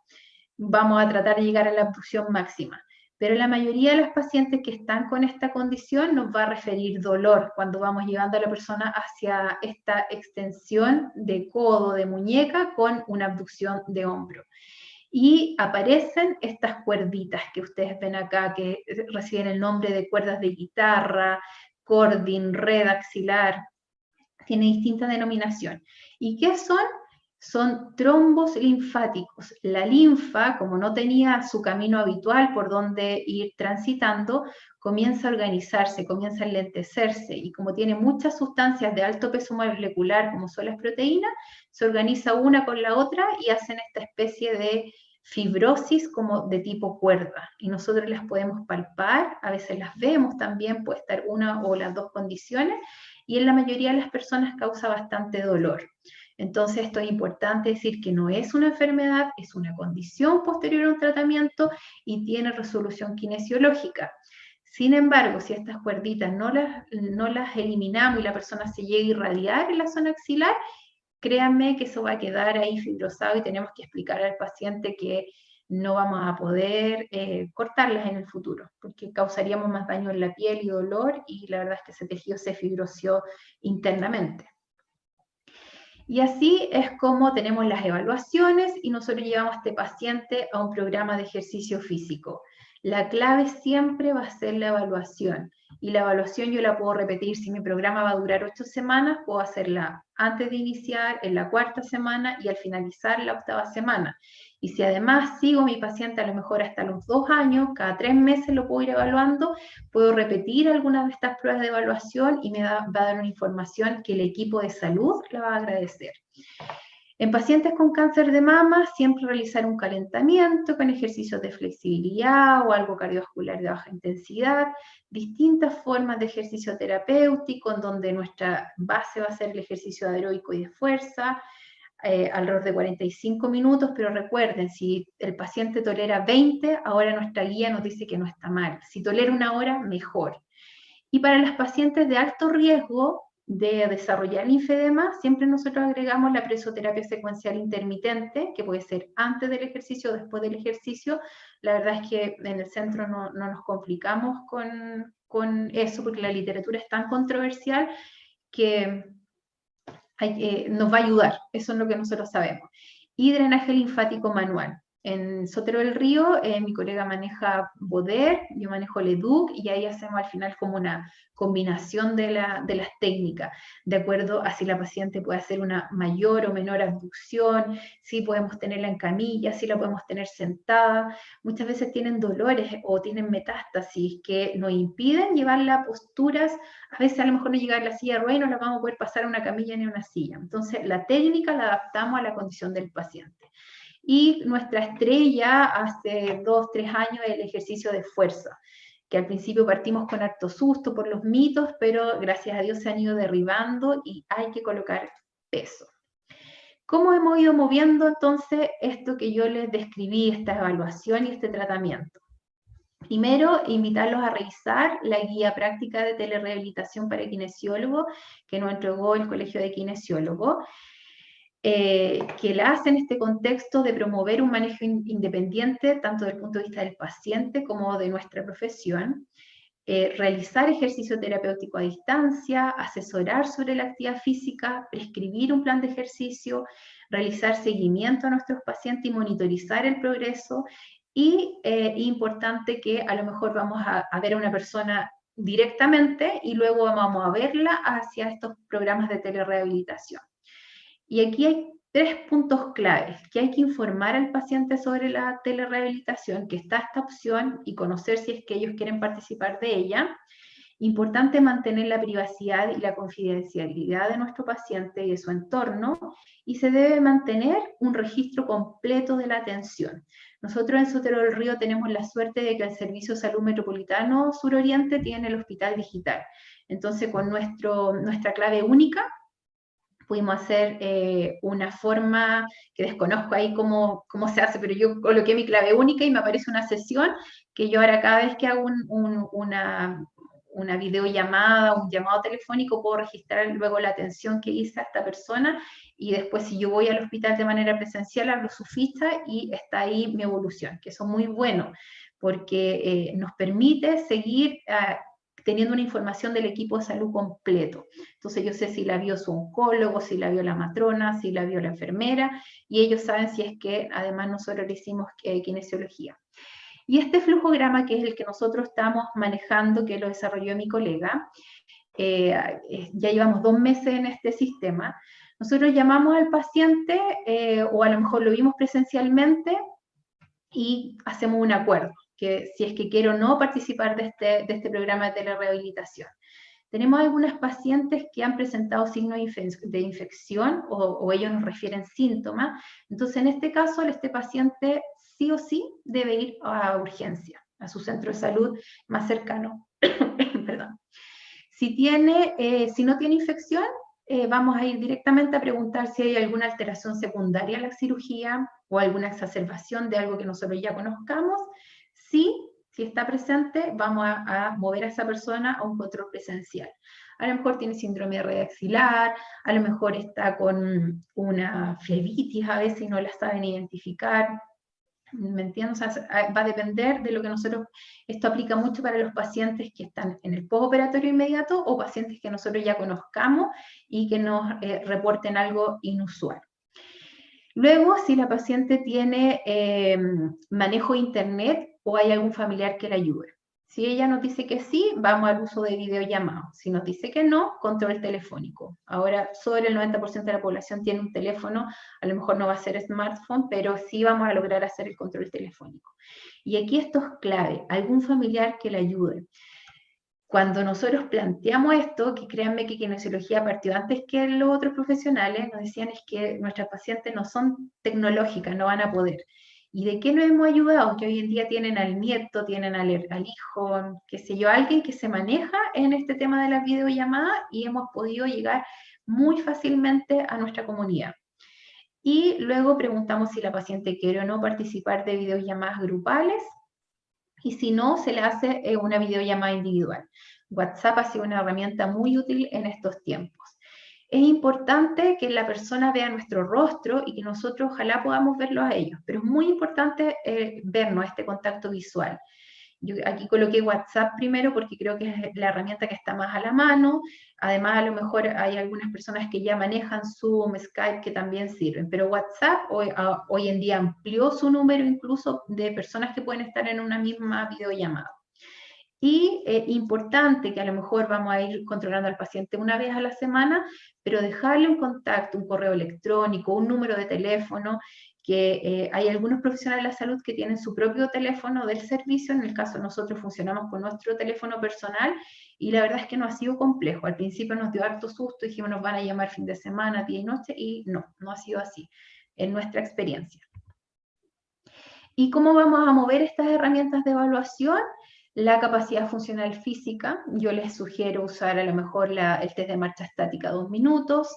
Vamos a tratar de llegar a la abducción máxima. Pero la mayoría de las pacientes que están con esta condición nos va a referir dolor cuando vamos llevando a la persona hacia esta extensión de codo, de muñeca, con una abducción de hombro. Y aparecen estas cuerditas que ustedes ven acá, que reciben el nombre de cuerdas de guitarra, cording, red axilar, tiene distinta denominación. ¿Y qué son? Son trombos linfáticos. La linfa, como no tenía su camino habitual por donde ir transitando, comienza a organizarse, comienza a enlentecerse, y como tiene muchas sustancias de alto peso molecular, como son las proteínas, se organiza una con la otra y hacen esta especie de fibrosis como de tipo cuerda, y nosotros las podemos palpar, a veces las vemos también, puede estar una o las dos condiciones, y en la mayoría de las personas causa bastante dolor. Entonces esto es importante decir que no es una enfermedad, es una condición posterior a un tratamiento y tiene resolución kinesiológica. Sin embargo, si estas cuerditas no las eliminamos y la persona se llega a irradiar en la zona axilar, créanme que eso va a quedar ahí fibrosado y tenemos que explicar al paciente que no vamos a poder cortarlas en el futuro, porque causaríamos más daño en la piel y dolor, y la verdad es que ese tejido se fibrosió internamente. Y así es como tenemos las evaluaciones y nosotros llevamos a este paciente a un programa de ejercicio físico. La clave siempre va a ser la evaluación, y la evaluación yo la puedo repetir. Si mi programa va a durar 8 semanas, puedo hacerla antes de iniciar, en la 4ª semana y al finalizar la 8ª semana. Y si además sigo a mi paciente a lo mejor hasta los 2 años, cada 3 meses lo puedo ir evaluando, puedo repetir algunas de estas pruebas de evaluación y me va a dar una información que el equipo de salud le va a agradecer. En pacientes con cáncer de mama, siempre realizar un calentamiento con ejercicios de flexibilidad o algo cardiovascular de baja intensidad, distintas formas de ejercicio terapéutico, en donde nuestra base va a ser el ejercicio aeróbico y de fuerza, alrededor de 45 minutos, pero recuerden, si el paciente tolera 20, ahora nuestra guía nos dice que no está mal. Si tolera 1 hora, mejor. Y para las pacientes de alto riesgo de desarrollar linfedema, siempre nosotros agregamos la presoterapia secuencial intermitente, que puede ser antes del ejercicio o después del ejercicio. La verdad es que en el centro no nos complicamos con eso, porque la literatura es tan controversial que nos va a ayudar. Eso es lo que nosotros sabemos. Y drenaje linfático manual. En Sotero del Río, mi colega maneja Boder, yo manejo Leduc, y ahí hacemos al final como una combinación de las técnicas, de acuerdo a si la paciente puede hacer una mayor o menor abducción, si podemos tenerla en camilla, si la podemos tener sentada. Muchas veces tienen dolores o tienen metástasis que nos impiden llevarla a posturas. A veces a lo mejor no llega a la silla de ruedas y no la vamos a poder pasar a una camilla ni a una silla. Entonces la técnica la adaptamos a la condición del paciente. Y nuestra estrella hace 2, 3 años es el ejercicio de fuerza, que al principio partimos con harto susto por los mitos, pero gracias a Dios se han ido derribando y hay que colocar peso. ¿Cómo hemos ido moviendo entonces esto que yo les describí, esta evaluación y este tratamiento? Primero, invitarlos a revisar la guía práctica de telerehabilitación para kinesiólogos que nos entregó el Colegio de Kinesiólogos, que la hace en este contexto de promover un manejo independiente, tanto desde el punto de vista del paciente como de nuestra profesión, realizar ejercicio terapéutico a distancia, asesorar sobre la actividad física, prescribir un plan de ejercicio, realizar seguimiento a nuestros pacientes y monitorizar el progreso. Y importante que a lo mejor vamos a ver a una persona directamente y luego vamos a verla hacia estos programas de telerehabilitación. Y aquí hay 3 puntos claves, que hay que informar al paciente sobre la telerehabilitación, que está esta opción, y conocer si es que ellos quieren participar de ella. Importante mantener la privacidad y la confidencialidad de nuestro paciente y de su entorno, y se debe mantener un registro completo de la atención. Nosotros en Sotero del Río tenemos la suerte de que el Servicio de Salud Metropolitano Suroriente tiene el Hospital Digital. Entonces, con nuestra clave única, pudimos hacer una forma que desconozco ahí cómo se hace, pero yo coloqué mi clave única y me aparece una sesión que yo ahora cada vez que hago una videollamada, un llamado telefónico, puedo registrar luego la atención que hice a esta persona, y después si yo voy al hospital de manera presencial, abro su ficha y está ahí mi evolución, que eso es muy bueno, porque nos permite seguir teniendo una información del equipo de salud completo. Entonces yo sé si la vio su oncólogo, si la vio la matrona, si la vio la enfermera, y ellos saben si es que además nosotros le hicimos kinesiología. Y este flujograma, que es el que nosotros estamos manejando, que lo desarrolló mi colega, ya llevamos 2 meses en este sistema. Nosotros llamamos al paciente, o a lo mejor lo vimos presencialmente, y hacemos un acuerdo, que si es que quiero o no participar de este programa de telerehabilitación. Tenemos algunas pacientes que han presentado signos de infección, o ellos nos refieren síntomas. Entonces, en este caso, este paciente sí o sí debe ir a urgencia, a su centro de salud más cercano. Perdón. Si no tiene infección, vamos a ir directamente a preguntar si hay alguna alteración secundaria a la cirugía o alguna exacerbación de algo que nosotros ya conozcamos. Si está presente, vamos a mover a esa persona a un control presencial. A lo mejor tiene síndrome de red axilar, a lo mejor está con una flebitis a veces y no la saben identificar. ¿Me entiendes? O sea, va a depender de lo que nosotros, esto aplica mucho para los pacientes que están en el postoperatorio inmediato o pacientes que nosotros ya conozcamos y que nos reporten algo inusual. Luego, si la paciente tiene manejo de internet o hay algún familiar que la ayude. Si ella nos dice que sí, vamos al uso de videollamado. Si nos dice que no, control telefónico. Ahora, sobre el 90% de la población tiene un teléfono, a lo mejor no va a ser smartphone, pero sí vamos a lograr hacer el control telefónico. Y aquí esto es clave, algún familiar que la ayude. Cuando nosotros planteamos esto, que créanme que kinesiología partió antes que los otros profesionales, nos decían es que nuestras pacientes no son tecnológicas, no van a poder. ¿Y de qué nos hemos ayudado? Que hoy en día tienen al nieto, tienen al hijo, qué sé yo, alguien que se maneja en este tema de las videollamadas y hemos podido llegar muy fácilmente a nuestra comunidad. Y luego preguntamos si la paciente quiere o no participar de videollamadas grupales y si no, se le hace una videollamada individual. WhatsApp ha sido una herramienta muy útil en estos tiempos. Es importante que la persona vea nuestro rostro y que nosotros ojalá podamos verlos a ellos, pero es muy importante vernos este contacto visual. Yo aquí coloqué WhatsApp primero porque creo que es la herramienta que está más a la mano. Además, a lo mejor hay algunas personas que ya manejan Zoom, Skype, que también sirven. Pero WhatsApp hoy en día amplió su número incluso de personas que pueden estar en una misma videollamada. Y importante que a lo mejor vamos a ir controlando al paciente una vez a la semana, pero dejarle un contacto, un correo electrónico, un número de teléfono, que hay algunos profesionales de la salud que tienen su propio teléfono del servicio. En el caso nosotros funcionamos con nuestro teléfono personal y la verdad es que no ha sido complejo. Al principio nos dio harto susto, dijimos nos van a llamar fin de semana, día y noche, y no ha sido así en nuestra experiencia. ¿Y cómo vamos a mover estas herramientas de evaluación? La capacidad funcional física, yo les sugiero usar a lo mejor el test de marcha estática 2 minutos.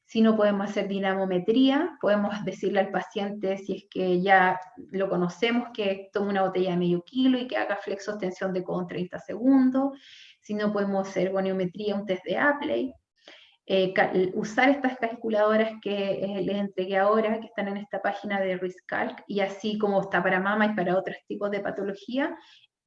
Si no podemos hacer dinamometría, podemos decirle al paciente, si es que ya lo conocemos, que tome una botella de medio kilo y que haga flexo-extensión de codo en 30 segundos. Si no podemos hacer goniometría, un test de Apley. Usar estas calculadoras que les entregué ahora, que están en esta página de RiskCalc, y así como está para mama y para otros tipos de patología,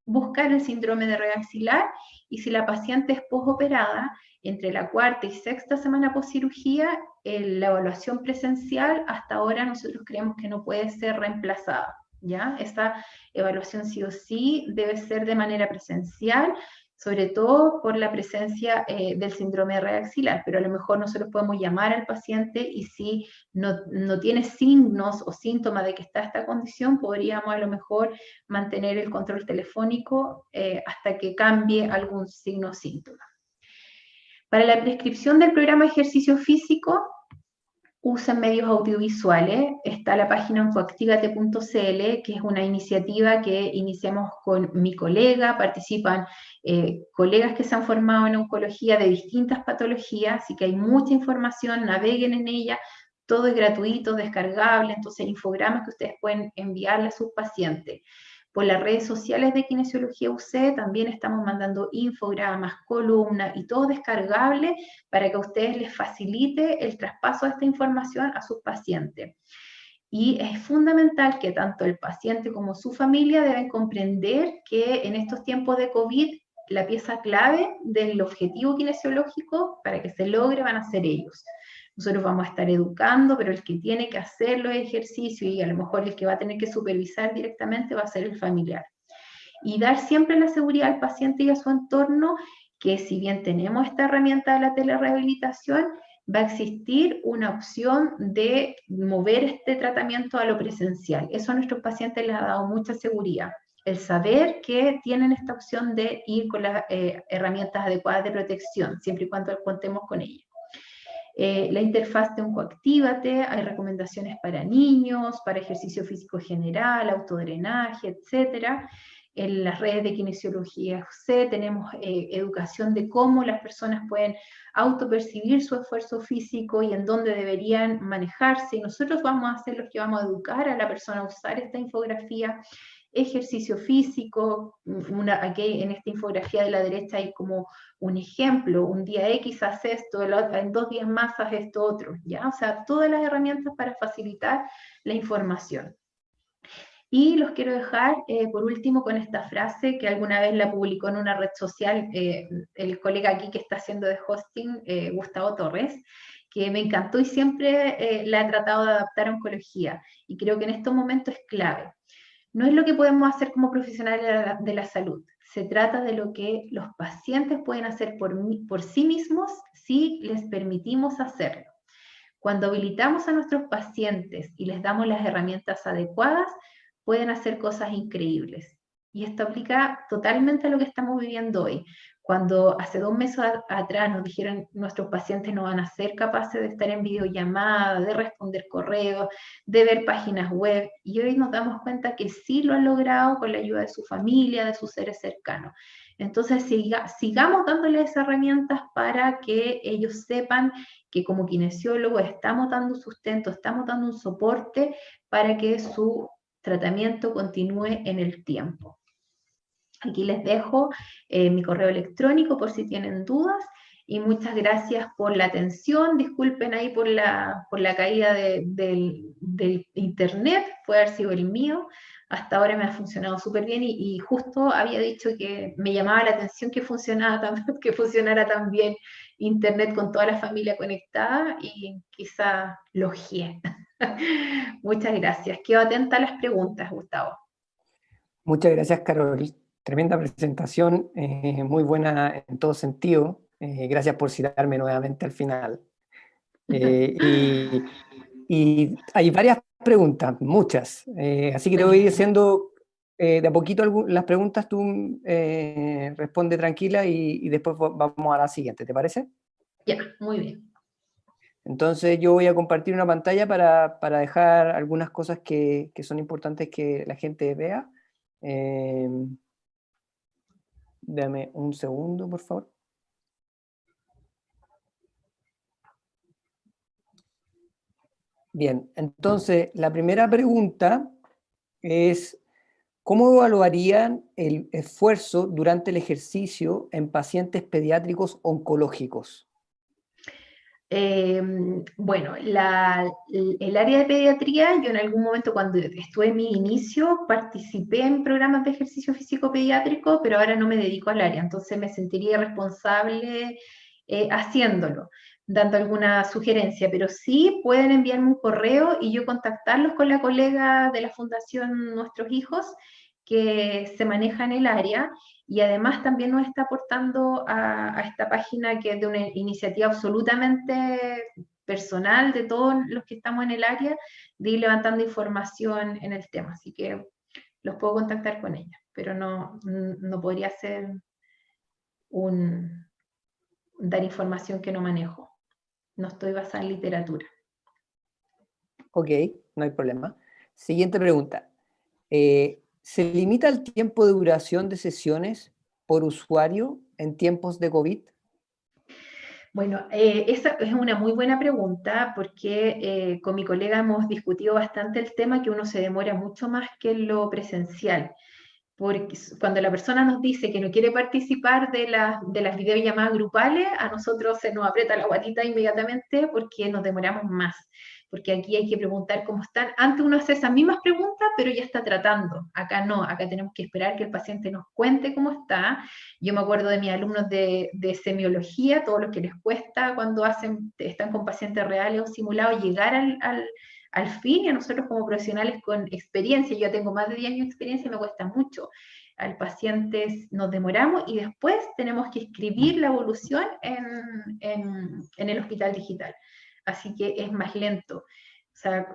buscar el síndrome de red axilar, y si la paciente es postoperada, entre la 4ª y 6ª semana postcirugía, la evaluación presencial hasta ahora nosotros creemos que no puede ser reemplazada, ¿ya? Esta evaluación sí o sí debe ser de manera presencial, sobre todo por la presencia del síndrome de red axilar, pero a lo mejor nosotros podemos llamar al paciente y si no tiene signos o síntomas de que está esta condición, podríamos a lo mejor mantener el control telefónico hasta que cambie algún signo o síntoma. Para la prescripción del programa de ejercicio físico, usen medios audiovisuales. Está la página oncoactivate.cl, que es una iniciativa que iniciamos con mi colega, participan colegas que se han formado en oncología de distintas patologías, así que hay mucha información, naveguen en ella, todo es gratuito, descargable, entonces infogramas que ustedes pueden enviarle a sus pacientes. Por las redes sociales de Kinesiología UC también estamos mandando infogramas, columnas y todo descargable para que a ustedes les facilite el traspaso de esta información a sus pacientes. Y es fundamental que tanto el paciente como su familia deben comprender que en estos tiempos de COVID la pieza clave del objetivo kinesiológico para que se logre van a ser ellos. Nosotros vamos a estar educando, pero el que tiene que hacer los ejercicios y a lo mejor el que va a tener que supervisar directamente va a ser el familiar. Y dar siempre la seguridad al paciente y a su entorno que si bien tenemos esta herramienta de la telerehabilitación, va a existir una opción de mover este tratamiento a lo presencial. Eso a nuestros pacientes les ha dado mucha seguridad. El saber que tienen esta opción de ir con las herramientas adecuadas de protección, siempre y cuando contemos con ellas. La interfaz de Oncoactivate, hay recomendaciones para niños, para ejercicio físico general, autodrenaje, etc. en las redes de Kinesiología UC, tenemos educación de cómo las personas pueden autopercibir su esfuerzo físico y en dónde deberían manejarse, y nosotros vamos a ser los que vamos a educar a la persona a usar esta infografía. Ejercicio físico, aquí en esta infografía de la derecha hay como un ejemplo, un día X haces esto, en 2 días más haces esto otro, ¿ya? O sea, todas las herramientas para facilitar la información. Y los quiero dejar, por último, con esta frase que alguna vez la publicó en una red social el colega aquí que está haciendo de hosting, Gustavo Torres, que me encantó y siempre la he tratado de adaptar a oncología, y creo que en estos momentos es clave. No es lo que podemos hacer como profesionales de la salud, se trata de lo que los pacientes pueden hacer por sí mismos si les permitimos hacerlo. Cuando habilitamos a nuestros pacientes y les damos las herramientas adecuadas, pueden hacer cosas increíbles. Y esto aplica totalmente a lo que estamos viviendo hoy. Cuando hace 2 meses atrás nos dijeron nuestros pacientes no van a ser capaces de estar en videollamada, de responder correos, de ver páginas web, y hoy nos damos cuenta que sí lo han logrado con la ayuda de su familia, de sus seres cercanos. Entonces sigamos dándoles esas herramientas para que ellos sepan que como kinesiólogos estamos dando sustento, estamos dando un soporte para que su tratamiento continúe en el tiempo. Aquí les dejo mi correo electrónico por si tienen dudas, y muchas gracias por la atención. Disculpen ahí por la caída del internet, puede haber sido el mío. Hasta ahora me ha funcionado súper bien, y justo había dicho que me llamaba la atención que funcionara tan bien internet con toda la familia conectada, y quizá logié. Muchas gracias. Quedo atenta a las preguntas, Gustavo. Muchas gracias, Carol. Tremenda presentación, muy buena en todo sentido. Gracias por citarme nuevamente al final. Y hay varias preguntas, muchas. Así que te voy diciendo de a poquito las preguntas, tú responde tranquila y después vamos a la siguiente, ¿te parece? Ya, muy bien. Entonces yo voy a compartir una pantalla para dejar algunas cosas que son importantes que la gente vea. Dame un segundo, por favor. Bien, entonces la primera pregunta es, ¿cómo evaluarían el esfuerzo durante el ejercicio en pacientes pediátricos oncológicos? Bueno, el área de pediatría, yo en algún momento cuando estuve en mi inicio participé en programas de ejercicio físico pediátrico, pero ahora no me dedico al área, entonces me sentiría responsable haciéndolo, dando alguna sugerencia, pero sí pueden enviarme un correo y yo contactarlos con la colega de la Fundación Nuestros Hijos que se maneja en el área, y además también nos está aportando a esta página, que es de una iniciativa absolutamente personal de todos los que estamos en el área, de ir levantando información en el tema, así que los puedo contactar con ella, pero no podría ser dar información que no manejo, no estoy basada en literatura. Ok, no hay problema. Siguiente pregunta. ¿Se limita el tiempo de duración de sesiones por usuario en tiempos de COVID? Bueno, esa es una muy buena pregunta, porque con mi colega hemos discutido bastante el tema, que uno se demora mucho más que en lo presencial, porque cuando la persona nos dice que no quiere participar de las videollamadas grupales, a nosotros se nos aprieta la guatita inmediatamente porque nos demoramos más, porque aquí hay que preguntar cómo están. Antes uno hace esas mismas preguntas, pero ya está tratando. Acá no, acá tenemos que esperar que el paciente nos cuente cómo está. Yo me acuerdo de mis alumnos de semiología, todo lo que les cuesta cuando están con pacientes reales o simulados, llegar al fin, y a nosotros como profesionales con experiencia, yo ya tengo más de 10 años de experiencia, me cuesta mucho. Al paciente nos demoramos y después tenemos que escribir la evolución en el hospital digital. Así que es más lento. O sea,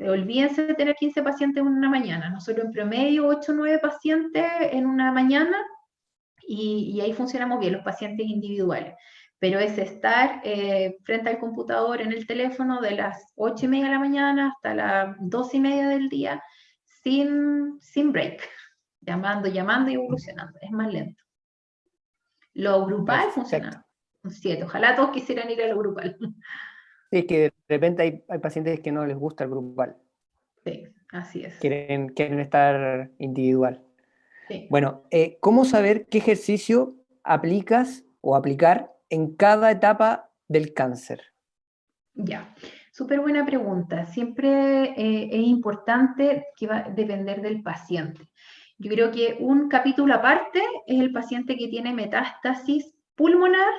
olvídense de tener 15 pacientes en una mañana. Nosotros en promedio 8 o 9 pacientes en una mañana, y ahí funcionamos bien, los pacientes individuales. Pero es estar frente al computador en el teléfono de las 8:30 de la mañana hasta las 12:30 del día, sin break. llamando y evolucionando, es más lento. Lo grupal Perfecto. funciona un 7, ojalá todos quisieran ir a lo grupal. Sí, es que de repente hay pacientes que no les gusta el grupal, Sí, así es. quieren estar individual. Sí. Bueno, ¿cómo saber qué ejercicio aplicas o aplicar en cada etapa del cáncer? Ya, súper buena pregunta. Siempre es importante que va a depender del paciente. Yo creo que un capítulo aparte es el paciente que tiene metástasis pulmonar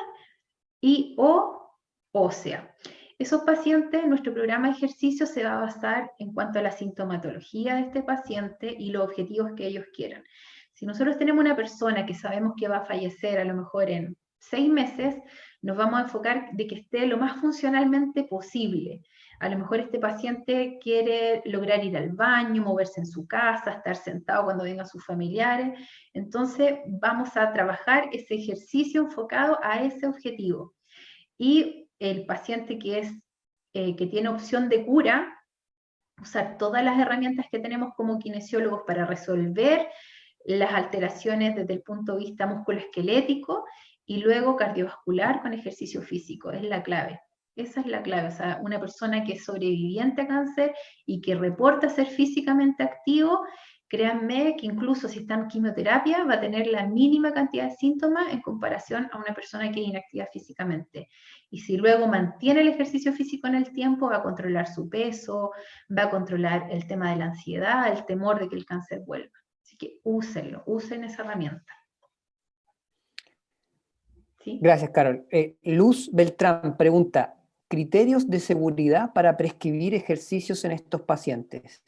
y o ósea. Esos pacientes, nuestro programa de ejercicio se va a basar en cuanto a la sintomatología de este paciente y los objetivos que ellos quieran. Si nosotros tenemos una persona que sabemos que va a fallecer a lo mejor en 6 meses, nos vamos a enfocar de que esté lo más funcionalmente posible. A lo mejor este paciente quiere lograr ir al baño, moverse en su casa, estar sentado cuando vengan sus familiares. Entonces vamos a trabajar ese ejercicio enfocado a ese objetivo. Y el paciente que tiene opción de cura, usar todas las herramientas que tenemos como kinesiólogos para resolver las alteraciones desde el punto de vista musculoesquelético y luego cardiovascular con ejercicio físico, es la clave. Esa es la clave, o sea, una persona que es sobreviviente a cáncer y que reporta ser físicamente activo, créanme que incluso si está en quimioterapia va a tener la mínima cantidad de síntomas en comparación a una persona que es inactiva físicamente. Y si luego mantiene el ejercicio físico en el tiempo, va a controlar su peso, va a controlar el tema de la ansiedad, el temor de que el cáncer vuelva. Así que úsenlo, usen esa herramienta. ¿Sí? Gracias, Carol. Luz Beltrán pregunta, ¿criterios de seguridad para prescribir ejercicios en estos pacientes?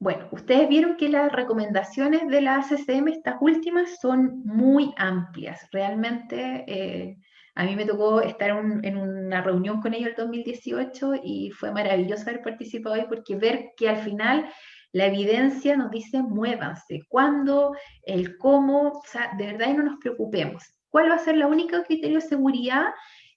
Bueno, ustedes vieron que las recomendaciones de la ACCM, estas últimas, son muy amplias. Realmente, a mí me tocó estar en una reunión con ellos el 2018 y fue maravilloso haber participado ahí porque ver que al final la evidencia nos dice muévanse, cuándo, el cómo, o sea, de verdad no nos preocupemos. ¿Cuál va a ser la única criterio de seguridad?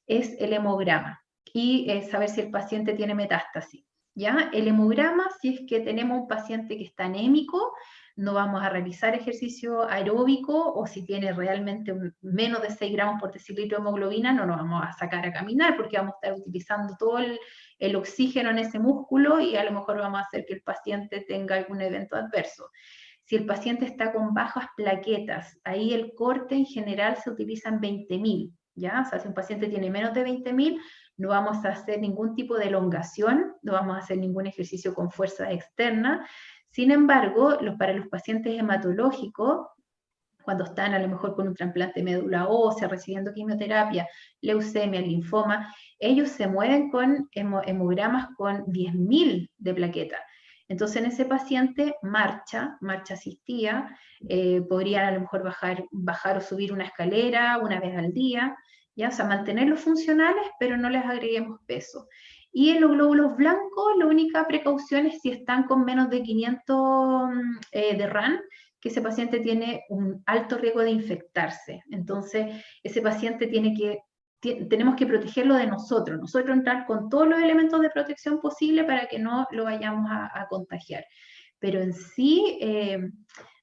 Es el hemograma y saber si el paciente tiene metástasis. ¿Ya? El hemograma, si es que tenemos un paciente que está anémico, no vamos a realizar ejercicio aeróbico, o si tiene realmente menos de 6 gramos por decilitro de hemoglobina, no nos vamos a sacar a caminar porque vamos a estar utilizando todo el oxígeno en ese músculo y a lo mejor vamos a hacer que el paciente tenga algún evento adverso. Si el paciente está con bajas plaquetas, ahí el corte en general se utiliza en 20.000, ¿ya? O sea, si un paciente tiene menos de 20.000, no vamos a hacer ningún tipo de elongación, no vamos a hacer ningún ejercicio con fuerza externa. Sin embargo, para los pacientes hematológicos, cuando están a lo mejor con un trasplante de médula ósea, recibiendo quimioterapia, leucemia, linfoma, ellos se mueven con hemogramas con 10.000 de plaqueta. Entonces, en ese paciente, marcha asistida, podrían a lo mejor bajar o subir una escalera una vez al día, ¿ya? O sea, mantenerlos funcionales, pero no les agreguemos peso. Y en los glóbulos blancos, la única precaución es si están con menos de 500 de RAN, que ese paciente tiene un alto riesgo de infectarse. Entonces, ese paciente tenemos que protegerlo de nosotros entrar con todos los elementos de protección posible para que no lo vayamos a contagiar. Pero en sí,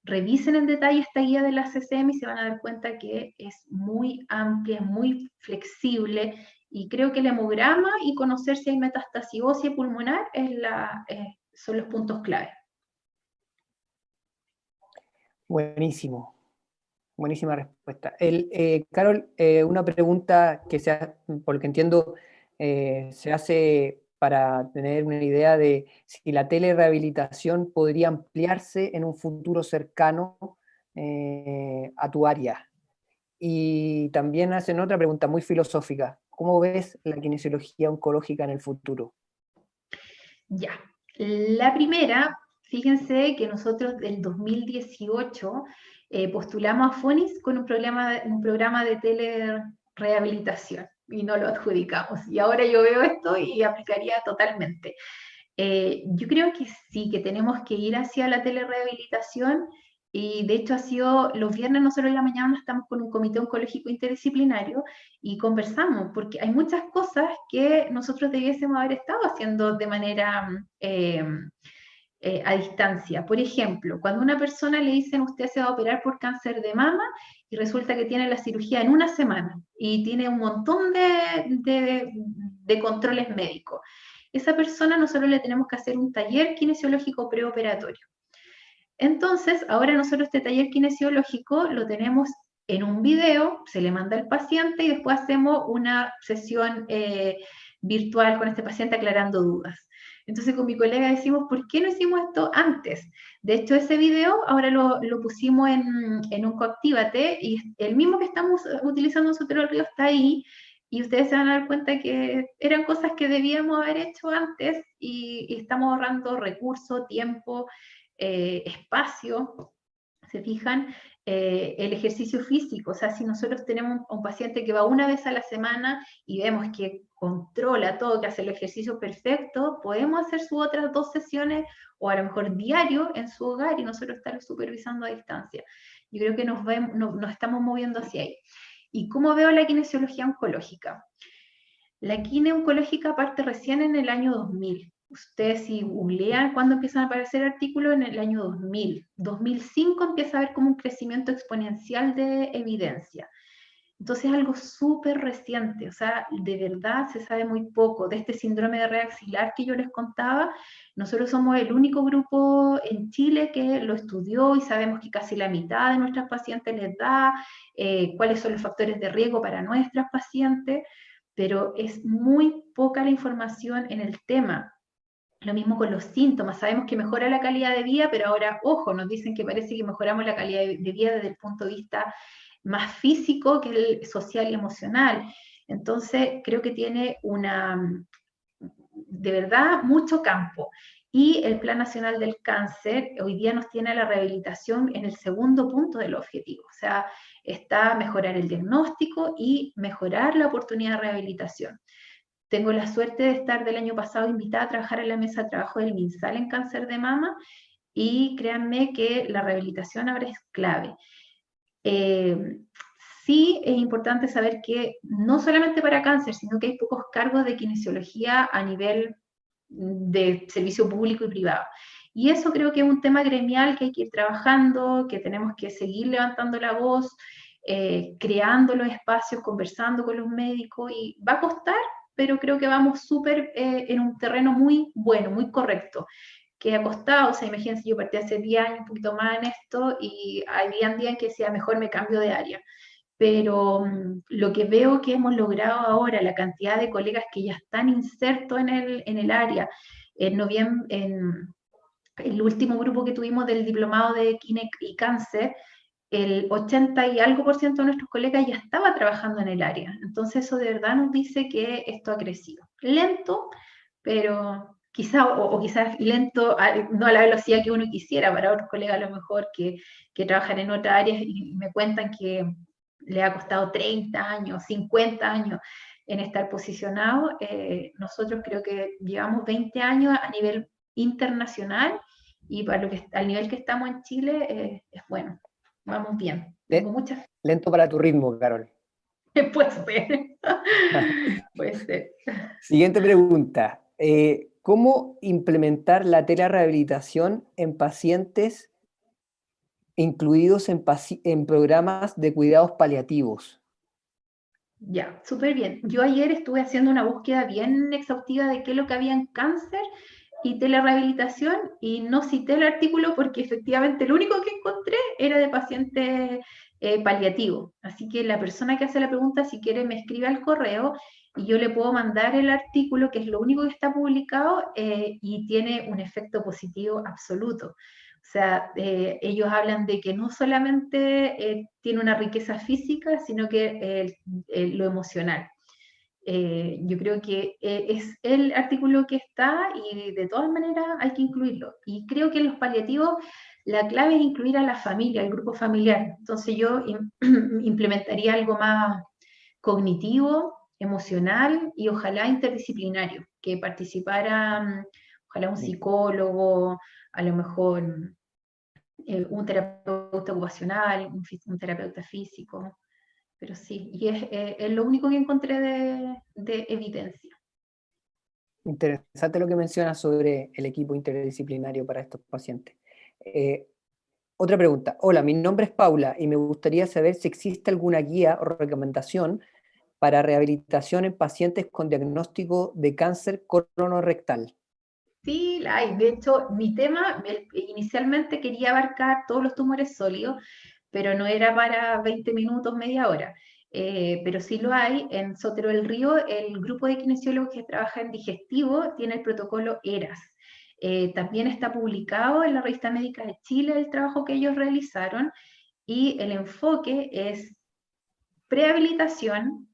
revisen en detalle esta guía de la CCM y se van a dar cuenta que es muy amplia, es muy flexible, y creo que el hemograma y conocer si hay metástasis ósea y pulmonar son los puntos clave. Buenísimo, buenísima respuesta. Carol, una pregunta que por lo que entiendo, se hace para tener una idea de si la telerehabilitación podría ampliarse en un futuro cercano a tu área. Y también hacen otra pregunta muy filosófica. ¿Cómo ves la kinesiología oncológica en el futuro? Ya. La primera, fíjense que nosotros del 2018 postulamos a FONIS con un programa de telerehabilitación y no lo adjudicamos. Y ahora yo veo esto y aplicaría totalmente. Yo creo que sí, que tenemos que ir hacia la telerehabilitación, y de hecho ha sido los viernes, nosotros en la mañana estamos con un comité oncológico interdisciplinario y conversamos, porque hay muchas cosas que nosotros debiésemos haber estado haciendo de manera a distancia. Por ejemplo, cuando a una persona le dicen usted se va a operar por cáncer de mama y resulta que tiene la cirugía en una semana y tiene un montón de controles médicos. Esa persona nosotros le tenemos que hacer un taller kinesiológico preoperatorio. Entonces, ahora nosotros este taller kinesiológico lo tenemos en un video, se le manda al paciente y después hacemos una sesión virtual con este paciente aclarando dudas. Entonces con mi colega decimos, ¿por qué no hicimos esto antes? De hecho, ese video ahora lo pusimos en un Coactívate y el mismo que estamos utilizando nosotros el río está ahí y ustedes se van a dar cuenta que eran cosas que debíamos haber hecho antes y estamos ahorrando recursos, tiempo, espacio. ¿Se fijan? El ejercicio físico, o sea, si nosotros tenemos a un paciente que va una vez a la semana y vemos que controla todo, que hace el ejercicio perfecto, podemos hacer sus otras 2 sesiones o a lo mejor diario en su hogar y nosotros estar supervisando a distancia. Yo creo que nos estamos moviendo hacia ahí. ¿Y cómo veo la kinesiología oncológica? La kine oncológica parte recién en el año 2000. Ustedes si googlean cuándo empiezan a aparecer artículos, en el año 2000. 2005 empieza a haber como un crecimiento exponencial de evidencia. Entonces es algo súper reciente, o sea, de verdad se sabe muy poco. De este síndrome de red axilar que yo les contaba, nosotros somos el único grupo en Chile que lo estudió y sabemos que casi la mitad de nuestras pacientes les da, cuáles son los factores de riesgo para nuestras pacientes, pero es muy poca la información en el tema. Lo mismo con los síntomas, sabemos que mejora la calidad de vida, pero ahora, ojo, nos dicen que parece que mejoramos la calidad de vida desde el punto de vista más físico que el social y emocional. Entonces, creo que tiene de verdad, mucho campo. Y el Plan Nacional del Cáncer hoy día nos tiene la rehabilitación en el segundo punto del objetivo. O sea, está mejorar el diagnóstico y mejorar la oportunidad de rehabilitación. Tengo la suerte de estar del año pasado invitada a trabajar en la mesa de trabajo del MinSal en cáncer de mama y créanme que la rehabilitación ahora es clave. Sí es importante saber que no solamente para cáncer, sino que hay pocos cargos de kinesiología a nivel de servicio público y privado. Y eso creo que es un tema gremial que hay que ir trabajando, que tenemos que seguir levantando la voz, creando los espacios, conversando con los médicos, y va a costar, pero creo que vamos súper en un terreno muy bueno, muy correcto, que ha costado, o sea, imagínense, yo partí hace 10 años, un poquito más en esto, y había días en que decía, mejor me cambio de área. Pero lo que veo que hemos logrado ahora, la cantidad de colegas que ya están insertos en el área, en noviembre, en el último grupo que tuvimos del diplomado de Kine y Cáncer, el 80 y algo % de nuestros colegas ya estaba trabajando en el área. Entonces eso de verdad nos dice que esto ha crecido. Lento, pero quizá, o quizás lento, no a la velocidad que uno quisiera, para otros colegas a lo mejor que trabajan en otras áreas y me cuentan que le ha costado 30 años, 50 años en estar posicionado. Nosotros creo que llevamos 20 años a nivel internacional y para al nivel que estamos en Chile es bueno. Vamos bien. Tengo muchas... Lento para tu ritmo, Carol. Puede ser. Puede ser. Siguiente pregunta. ¿Cómo implementar la telerehabilitación en pacientes incluidos en programas de cuidados paliativos? Ya, súper bien. Yo ayer estuve haciendo una búsqueda bien exhaustiva de qué es lo que había en cáncer y telerehabilitación, y no cité el artículo porque efectivamente lo único que encontré era de pacientes paliativos. Así que la persona que hace la pregunta, si quiere, me escribe al correo y yo le puedo mandar el artículo, que es lo único que está publicado y tiene un efecto positivo absoluto. O sea, ellos hablan de que no solamente tiene una riqueza física, sino que lo emocional. Yo creo que es el artículo que está y de todas maneras hay que incluirlo. Y creo que en los paliativos la clave es incluir a la familia, al grupo familiar. Entonces yo implementaría algo más cognitivo, emocional y ojalá interdisciplinario, que participara, ojalá un psicólogo, a lo mejor un terapeuta ocupacional, un terapeuta físico. Pero sí, y es lo único que encontré de evidencia. Interesante lo que mencionas sobre el equipo interdisciplinario para estos pacientes. Otra pregunta. Hola, mi nombre es Paula y me gustaría saber si existe alguna guía o recomendación para rehabilitación en pacientes con diagnóstico de cáncer colorectal. Sí, la hay. De hecho, mi tema, inicialmente quería abarcar todos los tumores sólidos, pero no era para 20 minutos, media hora. Pero sí lo hay. En Sotero del Río, el grupo de kinesiólogos que trabaja en digestivo tiene el protocolo ERAS. También está publicado en la Revista Médica de Chile el trabajo que ellos realizaron y el enfoque es prehabilitación,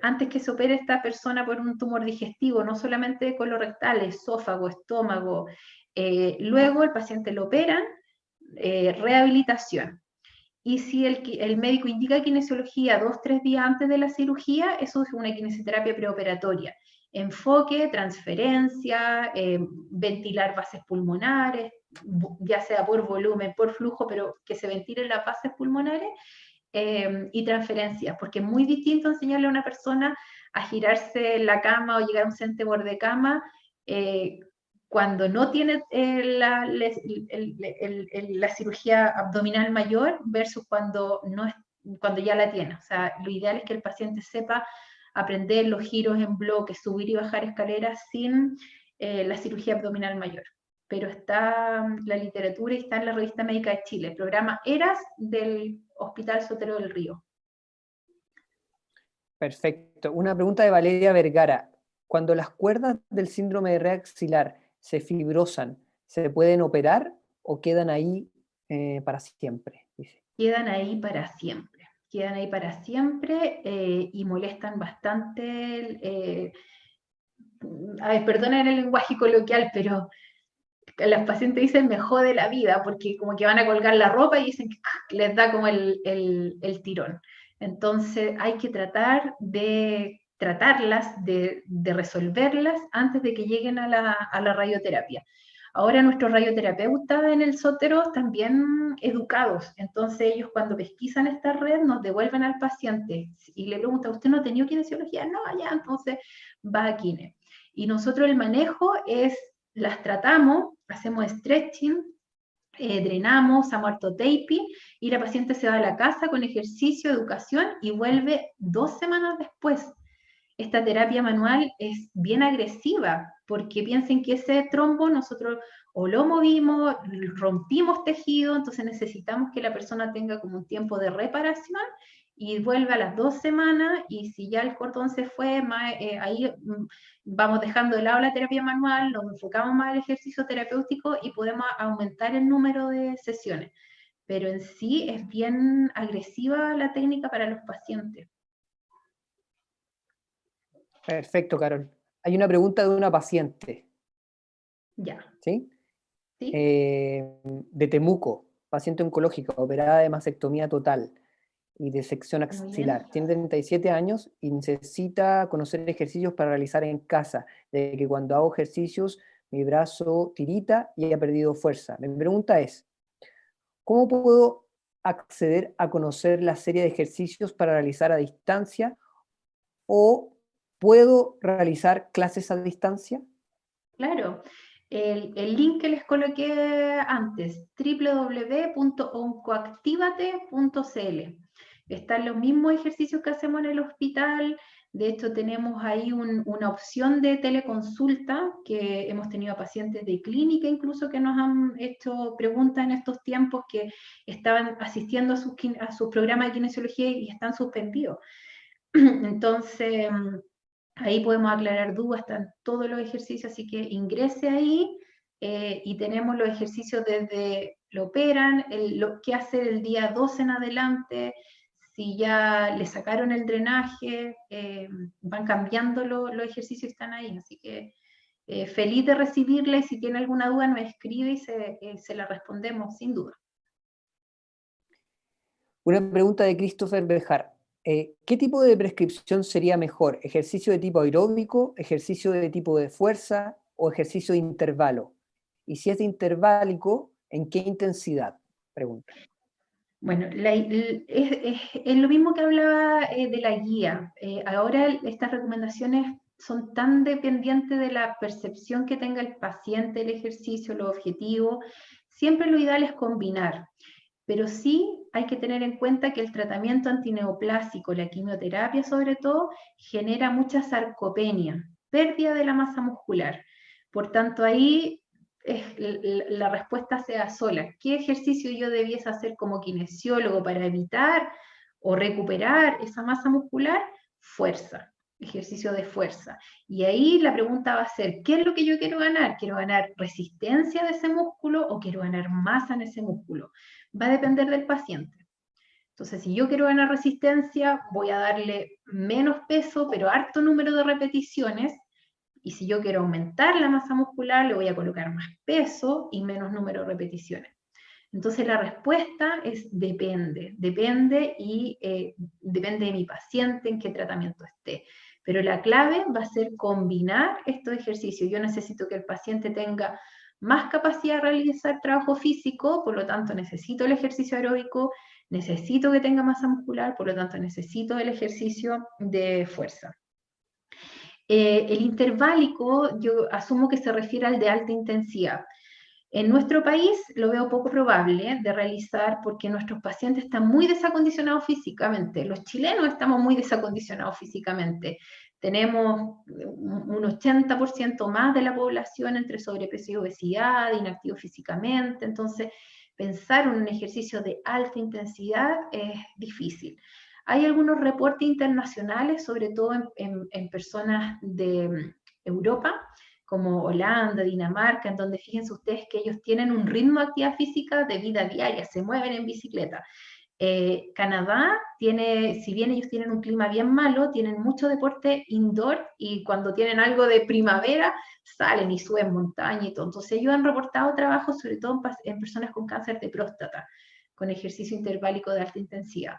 antes que se opere esta persona por un tumor digestivo, no solamente colorectal, esófago, estómago, luego el paciente lo operan, rehabilitación. Y si el médico indica kinesiología 2-3 días antes de la cirugía, eso es una kinesioterapia preoperatoria. Enfoque, transferencia, ventilar bases pulmonares, ya sea por volumen, por flujo, pero que se ventilen las bases pulmonares, y transferencias, porque es muy distinto enseñarle a una persona a girarse en la cama o llegar a un centro borde cama cuando no tiene la cirugía abdominal mayor versus cuando, no es, cuando ya la tiene. O sea, lo ideal es que el paciente sepa aprender los giros en bloque, subir y bajar escaleras sin la cirugía abdominal mayor. Pero está la literatura y está en la Revista Médica de Chile, el programa ERAS del Hospital Sotero del Río. Perfecto. Una pregunta de Valeria Vergara. Cuando las cuerdas del síndrome de red axilar se fibrosan, ¿se pueden operar o quedan ahí para siempre? Dice. Quedan ahí para siempre. Quedan ahí para siempre y molestan bastante. A ver, perdonen el lenguaje coloquial, pero las pacientes dicen me jode la vida porque como que van a colgar la ropa y dicen que les da como el tirón. Entonces hay que tratar de tratarlas, de resolverlas antes de que lleguen a la radioterapia. Ahora nuestros radioterapeutas en el Sotero también educados, entonces ellos cuando pesquisan esta red nos devuelven al paciente y le preguntan, ¿usted no ha tenido kinesiología? No, ya, entonces va a kine. Y nosotros el manejo es, las tratamos, hacemos stretching, drenamos, taping y la paciente se va a la casa con ejercicio, educación y vuelve 2 semanas después. Esta terapia manual es bien agresiva porque piensen que ese trombo nosotros o lo movimos, rompimos tejido, entonces necesitamos que la persona tenga como un tiempo de reparación y vuelve a las 2 semanas y si ya el cordón se fue, ahí vamos dejando de lado la terapia manual, nos enfocamos más al ejercicio terapéutico y podemos aumentar el número de sesiones. Pero en sí es bien agresiva la técnica para los pacientes. Perfecto, Carol. Hay una pregunta de una paciente. Ya. ¿Sí? ¿Sí? De Temuco, paciente oncológica, operada de mastectomía total y de sección axilar. Tiene 37 años y necesita conocer ejercicios para realizar en casa, de que cuando hago ejercicios mi brazo tirita y ha perdido fuerza. Mi pregunta es, ¿cómo puedo acceder a conocer la serie de ejercicios para realizar a distancia o puedo realizar clases a distancia? Claro. El link que les coloqué antes, www.oncoactivate.cl. Están los mismos ejercicios que hacemos en el hospital. De hecho, tenemos ahí una opción de teleconsulta, que hemos tenido a pacientes de clínica incluso que nos han hecho preguntas en estos tiempos que estaban asistiendo a su programa de kinesiología y están suspendidos. Entonces, ahí podemos aclarar dudas, están todos los ejercicios, así que ingrese ahí y tenemos los ejercicios desde lo operan, lo que hacer el día 12 en adelante, si ya le sacaron el drenaje, van cambiando los ejercicios que están ahí, así que feliz de recibirle, si tiene alguna duda nos escribe y se la respondemos sin duda. Una pregunta de Christopher Bejar. ¿Qué tipo de prescripción sería mejor? ¿Ejercicio de tipo aeróbico, ejercicio de tipo de fuerza o ejercicio de intervalo? Y si es de interválico, ¿en qué intensidad? Pregunta. Bueno, es lo mismo que hablaba de la guía. Ahora estas recomendaciones son tan dependientes de la percepción que tenga el paciente, el ejercicio, los objetivos. Siempre lo ideal es combinar, pero sí hay que tener en cuenta que el tratamiento antineoplásico, la quimioterapia sobre todo, genera mucha sarcopenia, pérdida de la masa muscular. Por tanto, ahí la respuesta sea sola. ¿Qué ejercicio yo debiese hacer como kinesiólogo para evitar o recuperar esa masa muscular? Fuerza, ejercicio de fuerza. Y ahí la pregunta va a ser, ¿qué es lo que yo quiero ganar? ¿Quiero ganar resistencia de ese músculo o quiero ganar masa en ese músculo? Va a depender del paciente. Entonces, si yo quiero ganar resistencia, voy a darle menos peso, pero harto número de repeticiones. Y si yo quiero aumentar la masa muscular, le voy a colocar más peso y menos número de repeticiones. Entonces la respuesta es depende y depende de mi paciente, en qué tratamiento esté. Pero la clave va a ser combinar estos ejercicios. Yo necesito que el paciente tenga más capacidad de realizar trabajo físico, por lo tanto necesito el ejercicio aeróbico, necesito que tenga masa muscular, por lo tanto necesito el ejercicio de fuerza. El interválico, yo asumo que se refiere al de alta intensidad. En nuestro país lo veo poco probable de realizar porque nuestros pacientes están muy desacondicionados físicamente. Los chilenos estamos muy desacondicionados físicamente. Tenemos un 80% más de la población entre sobrepeso y obesidad, inactivo físicamente. Entonces, pensar en un ejercicio de alta intensidad es difícil. Hay algunos reportes internacionales, sobre todo en personas de Europa, como Holanda, Dinamarca, en donde fíjense ustedes que ellos tienen un ritmo de actividad física de vida diaria, se mueven en bicicleta. Canadá tiene, si bien ellos tienen un clima bien malo, tienen mucho deporte indoor y cuando tienen algo de primavera salen y suben montaña y todo. Entonces ellos han reportado trabajo sobre todo en personas con cáncer de próstata, con ejercicio interválico de alta intensidad.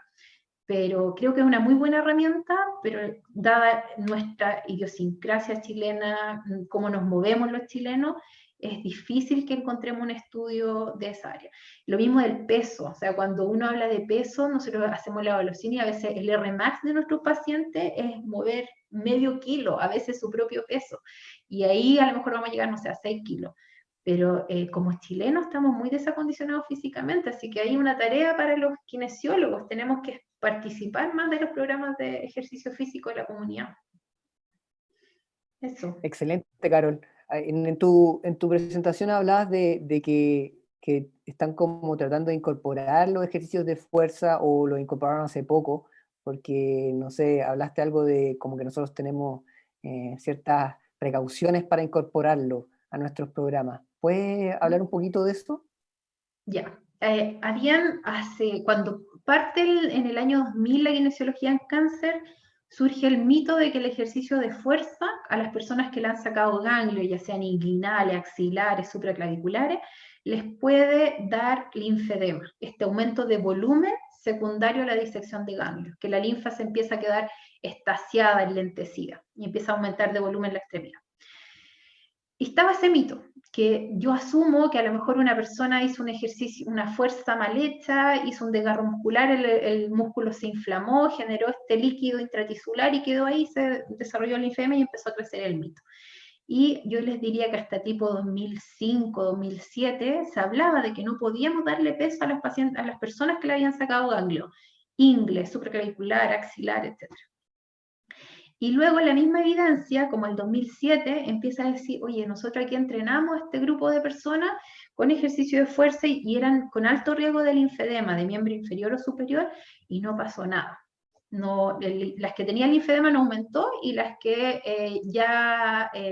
Pero creo que es una muy buena herramienta, pero dada nuestra idiosincrasia chilena, cómo nos movemos los chilenos, es difícil que encontremos un estudio de esa área. Lo mismo del peso, o sea, cuando uno habla de peso, nosotros hacemos la evaluación y a veces el Rmax de nuestros pacientes es mover medio kilo, a veces su propio peso, y ahí a lo mejor vamos a llegar, no sé, a 6 kilos. Pero como chilenos estamos muy desacondicionados físicamente, así que hay una tarea para los kinesiólogos, tenemos que participar más de los programas de ejercicio físico de la comunidad. Eso. Excelente, Carol. En tu presentación hablabas de que están como tratando de incorporar los ejercicios de fuerza o los incorporaron hace poco, porque, no sé, hablaste algo de como que nosotros tenemos ciertas precauciones para incorporarlo a nuestros programas. ¿Puedes hablar un poquito de esto? Ya. Cuando parte en el año 2000 la kinesiología en cáncer, surge el mito de que el ejercicio de fuerza a las personas que le han sacado ganglios, ya sean inguinales, axilares, supraclaviculares, les puede dar linfedema, este aumento de volumen secundario a la disección de ganglios, que la linfa se empieza a quedar estaciada, enlentecida, y empieza a aumentar de volumen la extremidad. Y estaba ese mito, que yo asumo que a lo mejor una persona hizo un ejercicio, una fuerza mal hecha, hizo un desgarro muscular, el músculo se inflamó, generó este líquido intratisular y quedó ahí, se desarrolló el linfedema y empezó a crecer el mito. Y yo les diría que hasta tipo 2005, 2007, se hablaba de que no podíamos darle peso a las personas que le habían sacado ganglio, ingle, supraclavicular, axilar, etc. Y luego la misma evidencia, como el 2007, empieza a decir, oye, nosotros aquí entrenamos a este grupo de personas con ejercicio de fuerza y eran con alto riesgo de linfedema, de miembro inferior o superior, y no pasó nada. No, las que tenían linfedema no aumentó y las que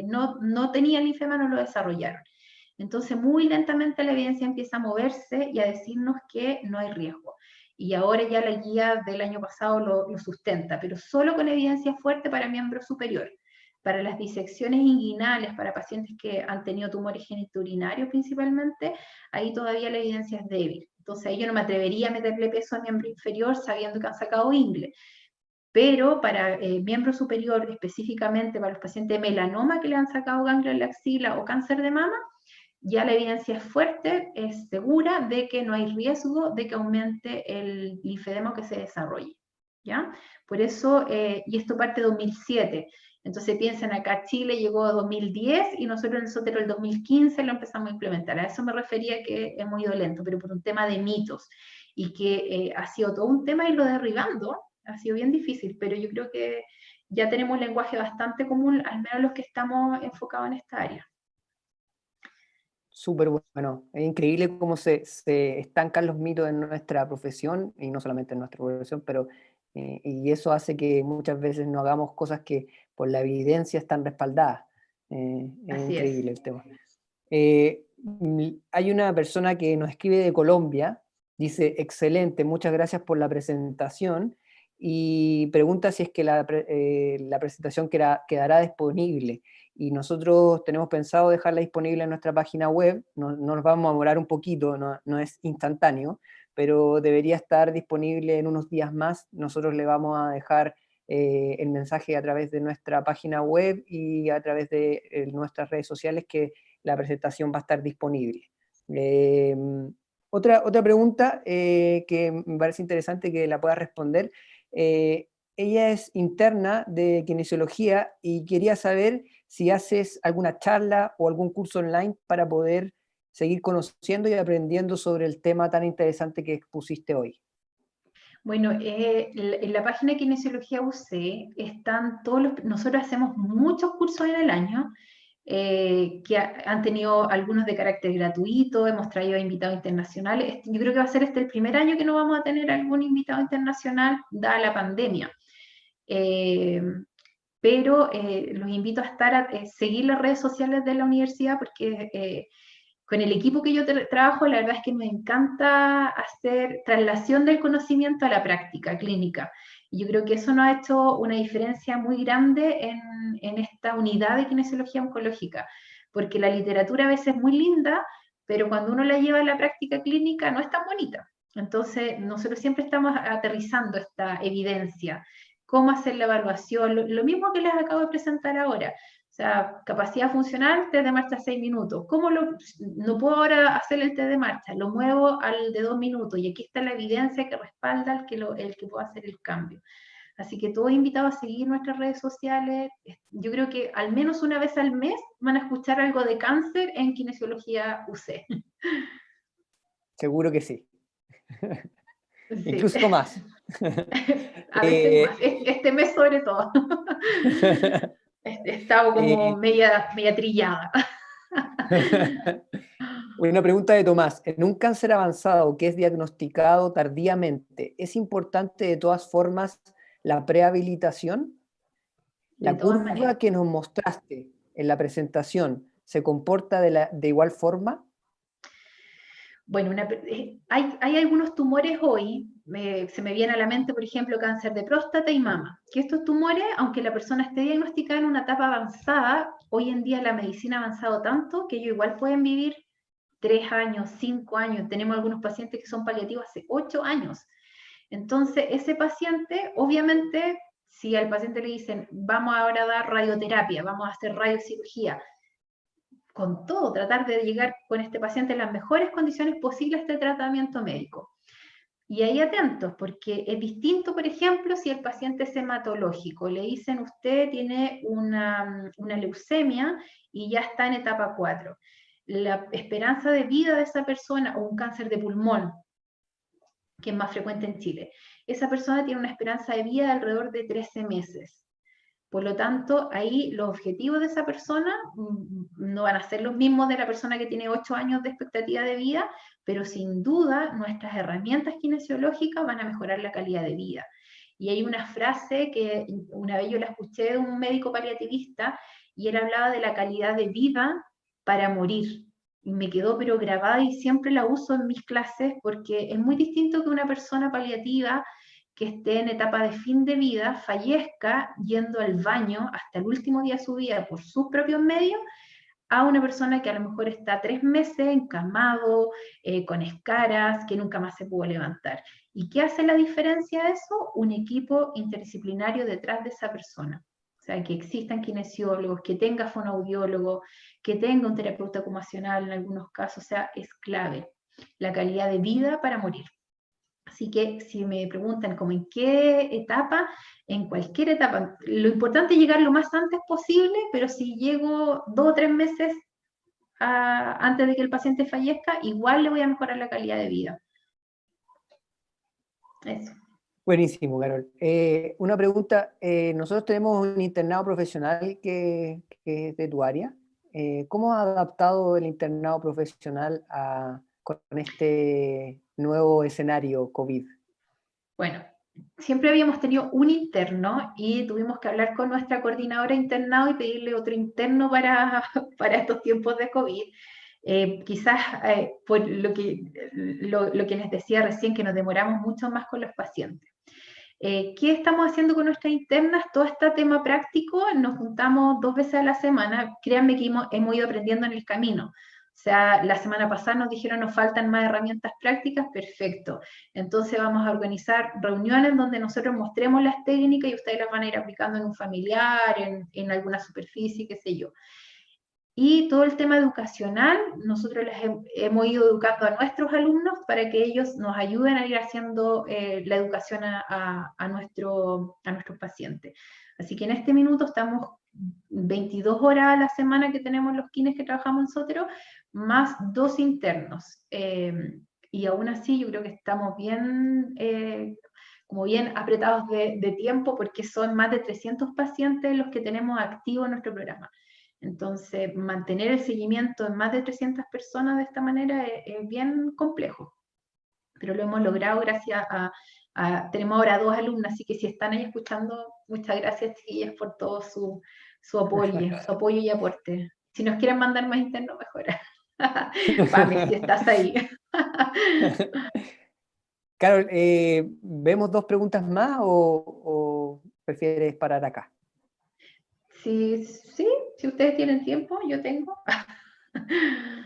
no tenían linfedema no lo desarrollaron. Entonces, muy lentamente la evidencia empieza a moverse y a decirnos que no hay riesgo. Y ahora ya la guía del año pasado lo sustenta, pero solo con evidencia fuerte para miembro superior. Para las disecciones inguinales, para pacientes que han tenido tumores genitourinarios principalmente, ahí todavía la evidencia es débil. Entonces ahí yo no me atrevería a meterle peso a miembro inferior sabiendo que han sacado ingle. Pero para miembro superior, específicamente para los pacientes de melanoma que le han sacado ganglio en la axila o cáncer de mama, ya la evidencia es fuerte, es segura de que no hay riesgo de que aumente el linfedema que se desarrolle, ¿ya? Por eso, y esto parte de 2007, Entonces piensen, acá Chile llegó a 2010 y nosotros el 2015 lo empezamos a implementar. A eso me refería, que es muy lento, pero por un tema de mitos, y que ha sido todo un tema irlo derribando, ha sido bien difícil, pero yo creo que ya tenemos un lenguaje bastante común, al menos los que estamos enfocados en esta área. Súper bueno, es increíble cómo se estancan los mitos en nuestra profesión, y no solamente en nuestra profesión, pero y eso hace que muchas veces no hagamos cosas que por la evidencia están respaldadas. Es Así es. increíble el tema. Hay una persona que nos escribe de Colombia, dice: excelente, muchas gracias por la presentación, y pregunta si es que la presentación quedará disponible. Y nosotros tenemos pensado dejarla disponible en nuestra página web. No nos vamos a demorar un poquito, no es instantáneo, pero debería estar disponible en unos días más. Nosotros le vamos a dejar el mensaje a través de nuestra página web y a través de nuestras redes sociales, que la presentación va a estar disponible. Otra pregunta que me parece interesante que la pueda responder. Ella es interna de kinesiología y quería saber si haces alguna charla o algún curso online para poder seguir conociendo y aprendiendo sobre el tema tan interesante que expusiste hoy. Bueno, en la página de Kinesiología UC están nosotros hacemos muchos cursos en el año, que han tenido algunos de carácter gratuito, hemos traído invitados internacionales. Yo creo que va a ser el primer año que no vamos a tener algún invitado internacional, dada la pandemia. Pero los invito a seguir las redes sociales de la universidad, porque con el equipo que yo trabajo, la verdad es que me encanta hacer traslación del conocimiento a la práctica clínica. Y yo creo que eso nos ha hecho una diferencia muy grande en esta unidad de kinesiología oncológica, porque la literatura a veces es muy linda, pero cuando uno la lleva a la práctica clínica no es tan bonita. Entonces, nosotros siempre estamos aterrizando esta evidencia, cómo hacer la evaluación, lo mismo que les acabo de presentar ahora. O sea, capacidad funcional, test de marcha 6 minutos. No puedo ahora hacer el test de marcha, lo muevo al de 2 minutos, y aquí está la evidencia que respalda el que pueda hacer el cambio. Así que todos invitados a seguir nuestras redes sociales. Yo creo que al menos una vez al mes van a escuchar algo de cáncer en Kinesiología UC. Seguro que sí. Sí. Incluso más. A veces más. Este mes sobre todo. He estado como media trillada. Una pregunta de Tomás. En un cáncer avanzado que es diagnosticado tardíamente, ¿es importante de todas formas la prehabilitación? De ¿La todas curva maneras. que nos mostraste en la presentación se comporta de igual forma? Bueno, hay algunos tumores hoy, se me viene a la mente, por ejemplo, cáncer de próstata y mama, que estos tumores, aunque la persona esté diagnosticada en una etapa avanzada, hoy en día la medicina ha avanzado tanto que ellos igual pueden vivir 3 años, 5 años. Tenemos algunos pacientes que son paliativos hace 8 años. Entonces, ese paciente, obviamente, si al paciente le dicen, vamos ahora a dar radioterapia, vamos a hacer radiocirugía, con todo, tratar de llegar con este paciente en las mejores condiciones posibles a este tratamiento médico. Y ahí atentos, porque es distinto, por ejemplo, si el paciente es hematológico, le dicen usted tiene una leucemia y ya está en etapa 4. La esperanza de vida de esa persona, o un cáncer de pulmón, que es más frecuente en Chile, esa persona tiene una esperanza de vida de alrededor de 13 meses. Por lo tanto, ahí los objetivos de esa persona no van a ser los mismos de la persona que tiene 8 años de expectativa de vida, pero sin duda nuestras herramientas kinesiológicas van a mejorar la calidad de vida. Y hay una frase que una vez yo la escuché de un médico paliativista, y él hablaba de la calidad de vida para morir. Y me quedó pero grabada, y siempre la uso en mis clases, porque es muy distinto que una persona paliativa que esté en etapa de fin de vida fallezca yendo al baño hasta el último día de su vida por sus propios medios, a una persona que a lo mejor está 3 meses encamado, con escaras, que nunca más se pudo levantar. ¿Y qué hace la diferencia de eso? Un equipo interdisciplinario detrás de esa persona. O sea, que existan kinesiólogos, que tenga fonoaudiólogo, que tenga un terapeuta ocupacional en algunos casos. O sea, es clave la calidad de vida para morir. Así que si me preguntan como en qué etapa, en cualquier etapa, lo importante es llegar lo más antes posible, pero si llego 2 o 3 meses antes de que el paciente fallezca, igual le voy a mejorar la calidad de vida. Eso. Buenísimo, Carol. Una pregunta, nosotros tenemos un internado profesional que es de tu área. ¿Cómo has adaptado el internado profesional con este nuevo escenario COVID? Bueno, siempre habíamos tenido un interno y tuvimos que hablar con nuestra coordinadora internado y pedirle otro interno para estos tiempos de COVID. Quizás por lo que les decía recién, que nos demoramos mucho más con los pacientes. ¿Qué estamos haciendo con nuestras internas? Todo este tema práctico, nos juntamos 2 veces a la semana. Créanme que hemos ido aprendiendo en el camino. O sea, la semana pasada nos dijeron nos faltan más herramientas prácticas, perfecto. Entonces vamos a organizar reuniones donde nosotros mostremos las técnicas y ustedes las van a ir aplicando en un familiar, en alguna superficie, qué sé yo. Y todo el tema educacional, nosotros hemos ido educando a nuestros alumnos para que ellos nos ayuden a ir haciendo la educación a nuestros pacientes. Así que en este minuto estamos 22 horas a la semana que tenemos los kines que trabajamos en Sotero, más 2 internos. Y aún así yo creo que estamos bien, como bien apretados de tiempo, porque son más de 300 pacientes los que tenemos activos en nuestro programa. Entonces, mantener el seguimiento en más de 300 personas de esta manera es bien complejo, pero lo hemos logrado gracias tenemos ahora 2 alumnas, así que si están ahí escuchando, muchas gracias, chiquillas, por todo su apoyo y aporte. Si nos quieren mandar más internos, mejor. Pami, si estás ahí. Carol, ¿vemos 2 preguntas más o prefieres parar acá? Sí, si ustedes tienen tiempo, yo tengo.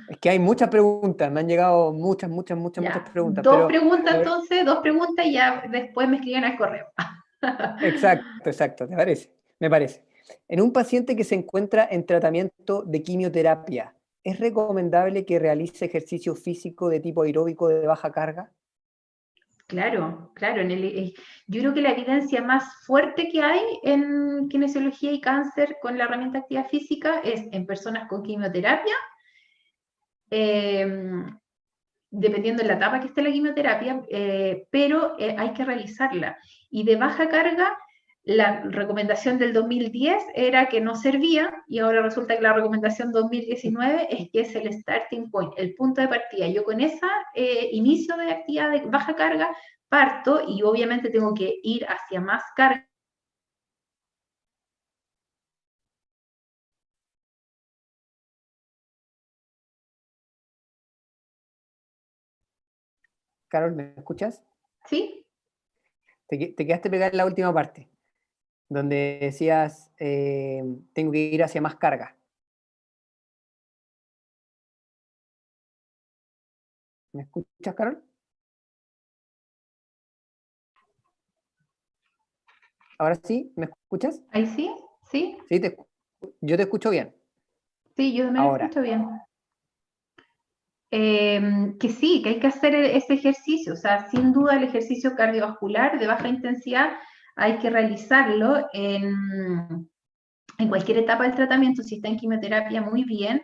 Es que hay muchas preguntas, me han llegado muchas preguntas. Dos preguntas entonces, 2 preguntas y ya después me escriben al correo. Exacto, ¿te parece? Me parece. En un paciente que se encuentra en tratamiento de quimioterapia, ¿es recomendable que realice ejercicio físico de tipo aeróbico de baja carga? Claro. Yo creo que la evidencia más fuerte que hay en kinesiología y cáncer con la herramienta actividad física es en personas con quimioterapia, dependiendo de la etapa que esté la quimioterapia, pero hay que realizarla. Y de baja carga, la recomendación del 2010 era que no servía, y ahora resulta que la recomendación 2019 es que es el starting point, el punto de partida. Yo con ese inicio de actividad de baja carga parto, y obviamente tengo que ir hacia más carga. Carol, ¿me escuchas? ¿Sí? Te quedaste pegada en la última parte, donde decías, tengo que ir hacia más carga. ¿Me escuchas, Carol? ¿Ahora sí? ¿Me escuchas? ¿Ahí sí? ¿Sí? Sí, yo te escucho bien. Sí, yo también Ahora. escucho bien. Que sí, que hay que hacer ese ejercicio, o sea, sin duda el ejercicio cardiovascular de baja intensidad hay que realizarlo en cualquier etapa del tratamiento, si está en quimioterapia, muy bien,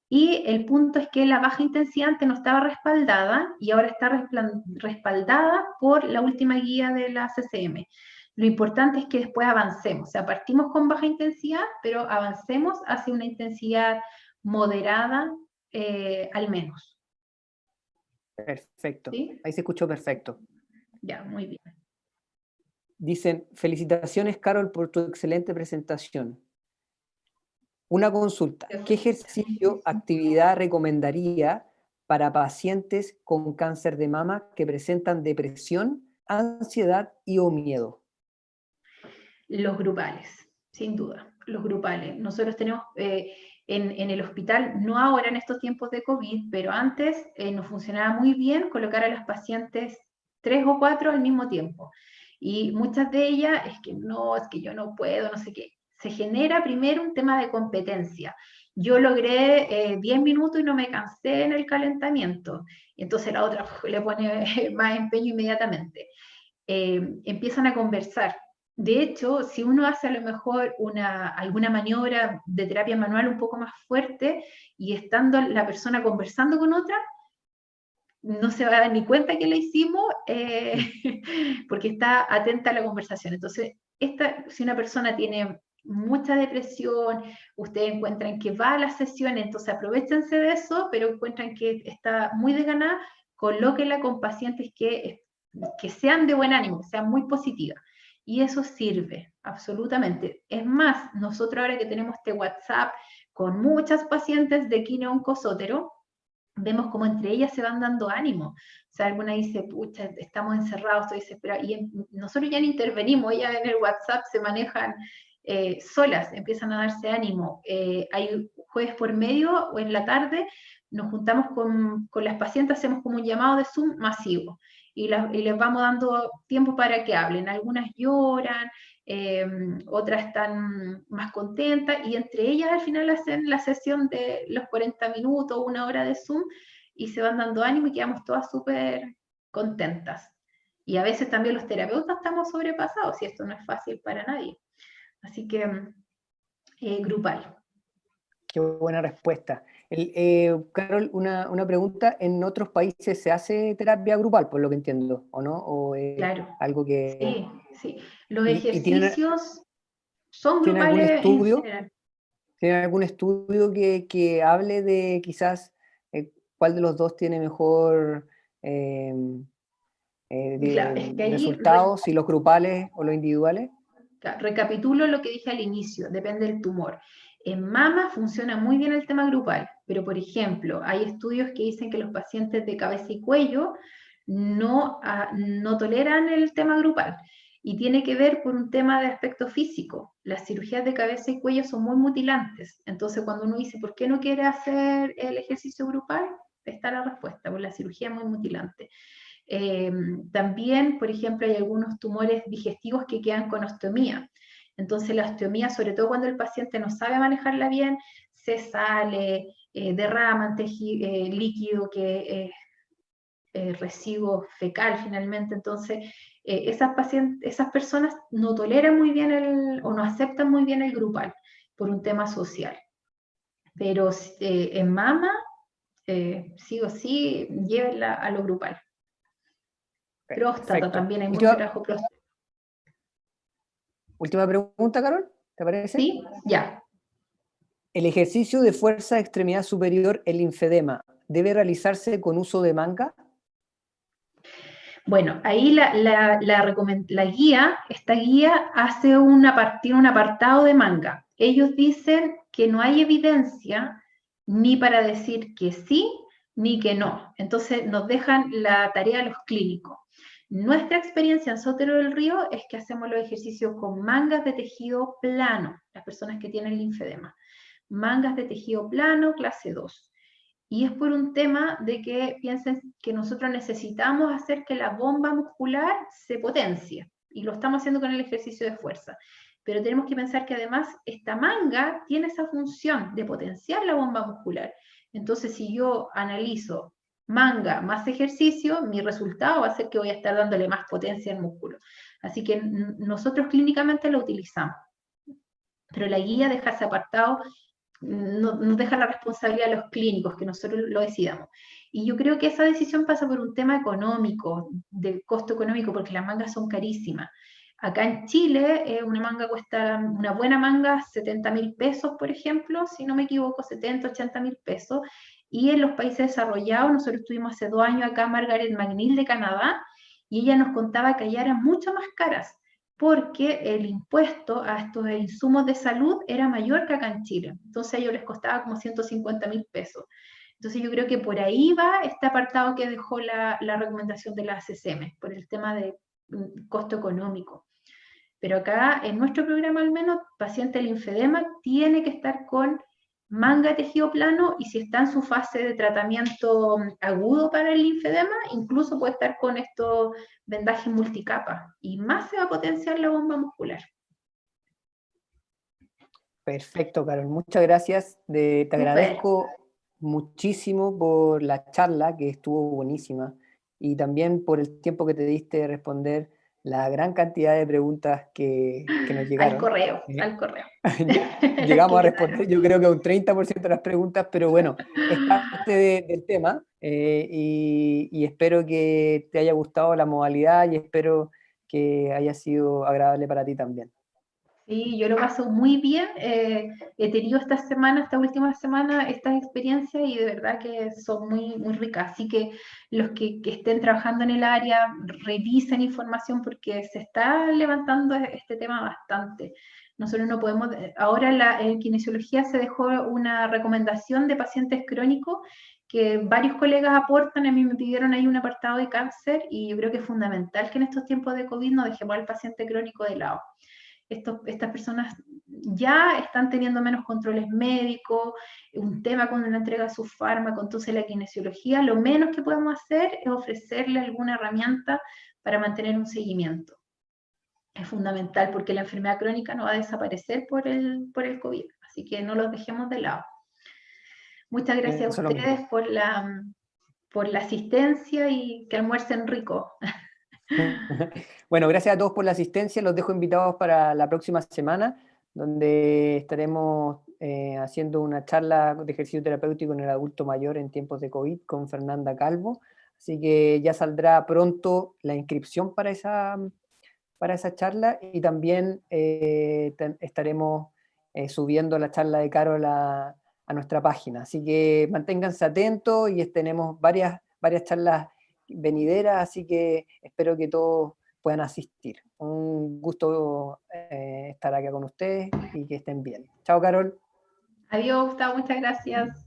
y el punto es que la baja intensidad antes no estaba respaldada y ahora está respaldada por la última guía de la CCM. Lo importante es que después avancemos, o sea, partimos con baja intensidad, pero avancemos hacia una intensidad moderada al menos. Perfecto. ¿Sí? Ahí se escuchó perfecto. Ya, muy bien. Dicen, felicitaciones, Carol, por tu excelente presentación. Una consulta. ¿Qué ejercicio, actividad recomendaría para pacientes con cáncer de mama que presentan depresión, ansiedad y o miedo? Los grupales, sin duda, los grupales. Nosotros tenemos en el hospital, no ahora en estos tiempos de COVID, pero antes nos funcionaba muy bien colocar a las pacientes 3 o 4 al mismo tiempo. Y muchas de ellas es que yo no puedo, no sé qué. Se genera primero un tema de competencia. yo logré 10 minutos y no me cansé en el calentamiento. Y entonces la otra le pone más empeño inmediatamente. Empiezan a conversar. De hecho, si uno hace a lo mejor alguna maniobra de terapia manual un poco más fuerte y estando la persona conversando con otra, no se va a dar ni cuenta que la hicimos porque está atenta a la conversación. Entonces, si una persona tiene mucha depresión, ustedes encuentran que va a las sesiones, entonces aprovechense de eso, pero encuentran que está muy desganada, colóquenla con pacientes que sean de buen ánimo, que sean muy positivas. Y eso sirve, absolutamente. Es más, nosotros ahora que tenemos este WhatsApp con muchas pacientes de Kine Oncosótero, vemos como entre ellas se van dando ánimo. O sea, alguna dice, pucha, estamos encerrados, estoy desesperada. Y nosotros ya no intervenimos, ellas en el WhatsApp se manejan solas, empiezan a darse ánimo. Hay jueves por medio o en la tarde, nos juntamos con las pacientes, hacemos como un llamado de Zoom masivo. Y les vamos dando tiempo para que hablen. Algunas lloran, otras están más contentas, y entre ellas al final hacen la sesión de los 40 minutos, 1 hora de Zoom, y se van dando ánimo y quedamos todas súper contentas. Y a veces también los terapeutas estamos sobrepasados, y esto no es fácil para nadie. Así que grupal. Qué buena respuesta. Carol, una pregunta, ¿en otros países se hace terapia grupal, por lo que entiendo, o no? ¿O Claro. algo que... Sí, sí. Los ¿Y ejercicios son tiene algún grupales en estudio? general. ¿Tiene algún estudio que hable de quizás cuál de los dos tiene mejor Claro, es que ahí resultados, si los grupales o los individuales? recapitulo lo que dije al inicio, depende del tumor. En mama funciona muy bien el tema grupal, pero por ejemplo, hay estudios que dicen que los pacientes de cabeza y cuello no toleran el tema grupal, y tiene que ver por un tema de aspecto físico. Las cirugías de cabeza y cuello son muy mutilantes, entonces cuando uno dice, ¿por qué no quiere hacer el ejercicio grupal? Está la respuesta, por la cirugía muy mutilante. También, por ejemplo, hay algunos tumores digestivos que quedan con ostomía. Entonces la ostomía, sobre todo cuando el paciente no sabe manejarla bien, se sale, derraman líquido que es residuo fecal finalmente. Entonces esas personas no toleran muy bien o no aceptan muy bien el grupal por un tema social. Pero en mama, sí o sí, llévenla a lo grupal. Próstata Perfecto. también, hay mucho trabajo próstata. Última pregunta, Carol, ¿te parece? Sí, ya. ¿El ejercicio de fuerza de extremidad superior, el linfedema, debe realizarse con uso de manga? Bueno, ahí esta guía hace un apartado de manga. Ellos dicen que no hay evidencia ni para decir que sí ni que no. Entonces nos dejan la tarea a los clínicos. Nuestra experiencia en Sotero del Río es que hacemos los ejercicios con mangas de tejido plano, las personas que tienen linfedema. Mangas de tejido plano, clase 2. Y es por un tema de que piensen que nosotros necesitamos hacer que la bomba muscular se potencie, y lo estamos haciendo con el ejercicio de fuerza. Pero tenemos que pensar que además esta manga tiene esa función de potenciar la bomba muscular. Entonces, si yo analizo manga más ejercicio, mi resultado va a ser que voy a estar dándole más potencia al músculo. Así que nosotros clínicamente lo utilizamos. Pero la guía deja ese apartado, nos deja la responsabilidad a los clínicos, que nosotros lo decidamos. Y yo creo que esa decisión pasa por un tema económico, de costo económico, porque las mangas son carísimas. Acá en Chile, una buena manga, 70.000 pesos, por ejemplo, si no me equivoco, 70, 80.000 pesos. Y en los países desarrollados, nosotros estuvimos hace 2 años acá, Margaret McNeil de Canadá, y ella nos contaba que allá eran mucho más caras, porque el impuesto a estos insumos de salud era mayor que acá en Chile. Entonces a ellos les costaba como 150.000 pesos. Entonces yo creo que por ahí va este apartado que dejó la recomendación de la CCM, por el tema de costo económico. Pero acá, en nuestro programa al menos, paciente linfedema tiene que estar con manga de tejido plano, y si está en su fase de tratamiento agudo para el linfedema, incluso puede estar con estos vendajes multicapa, y más se va a potenciar la bomba muscular. Perfecto, Carol. Muchas gracias. Te Súper. agradezco muchísimo por la charla, que estuvo buenísima, y también por el tiempo que te diste de responder la gran cantidad de preguntas que nos Al llegaron. correo, al correo. Las Llegamos a que responder, yo creo que a un 30% de las preguntas, pero bueno, es parte del tema, y espero que te haya gustado la modalidad y espero que haya sido agradable para ti también. Sí, yo lo paso muy bien. He tenido esta última semana, estas experiencias y de verdad que son muy, muy ricas. Así que los que estén trabajando en el área, revisen información porque se está levantando este tema bastante. Nosotros no podemos, ahora en kinesiología se dejó una recomendación de pacientes crónicos que varios colegas aportan. A mí me pidieron ahí un apartado de cáncer y yo creo que es fundamental que en estos tiempos de COVID no dejemos al paciente crónico de lado. Estas personas ya están teniendo menos controles médicos, un tema cuando le entrega su fármaco, entonces la kinesiología, lo menos que podemos hacer es ofrecerle alguna herramienta para mantener un seguimiento. Es fundamental porque la enfermedad crónica no va a desaparecer por el COVID, así que no los dejemos de lado. Muchas gracias Eso a es lo mismo. ustedes por la asistencia y que almuercen rico. Bueno, gracias a todos por la asistencia. Los dejo invitados para la próxima semana, donde estaremos haciendo una charla de ejercicio terapéutico en el adulto mayor en tiempos de COVID con Fernanda Calvo. Así que ya saldrá pronto la inscripción para esa charla, y también estaremos subiendo la charla de Carol a nuestra página. Así que manténganse atentos y tenemos varias charlas venideras, así que espero que todos puedan asistir. Un gusto estar acá con ustedes y que estén bien. Chao, Carol. Adiós, Gustavo, muchas gracias.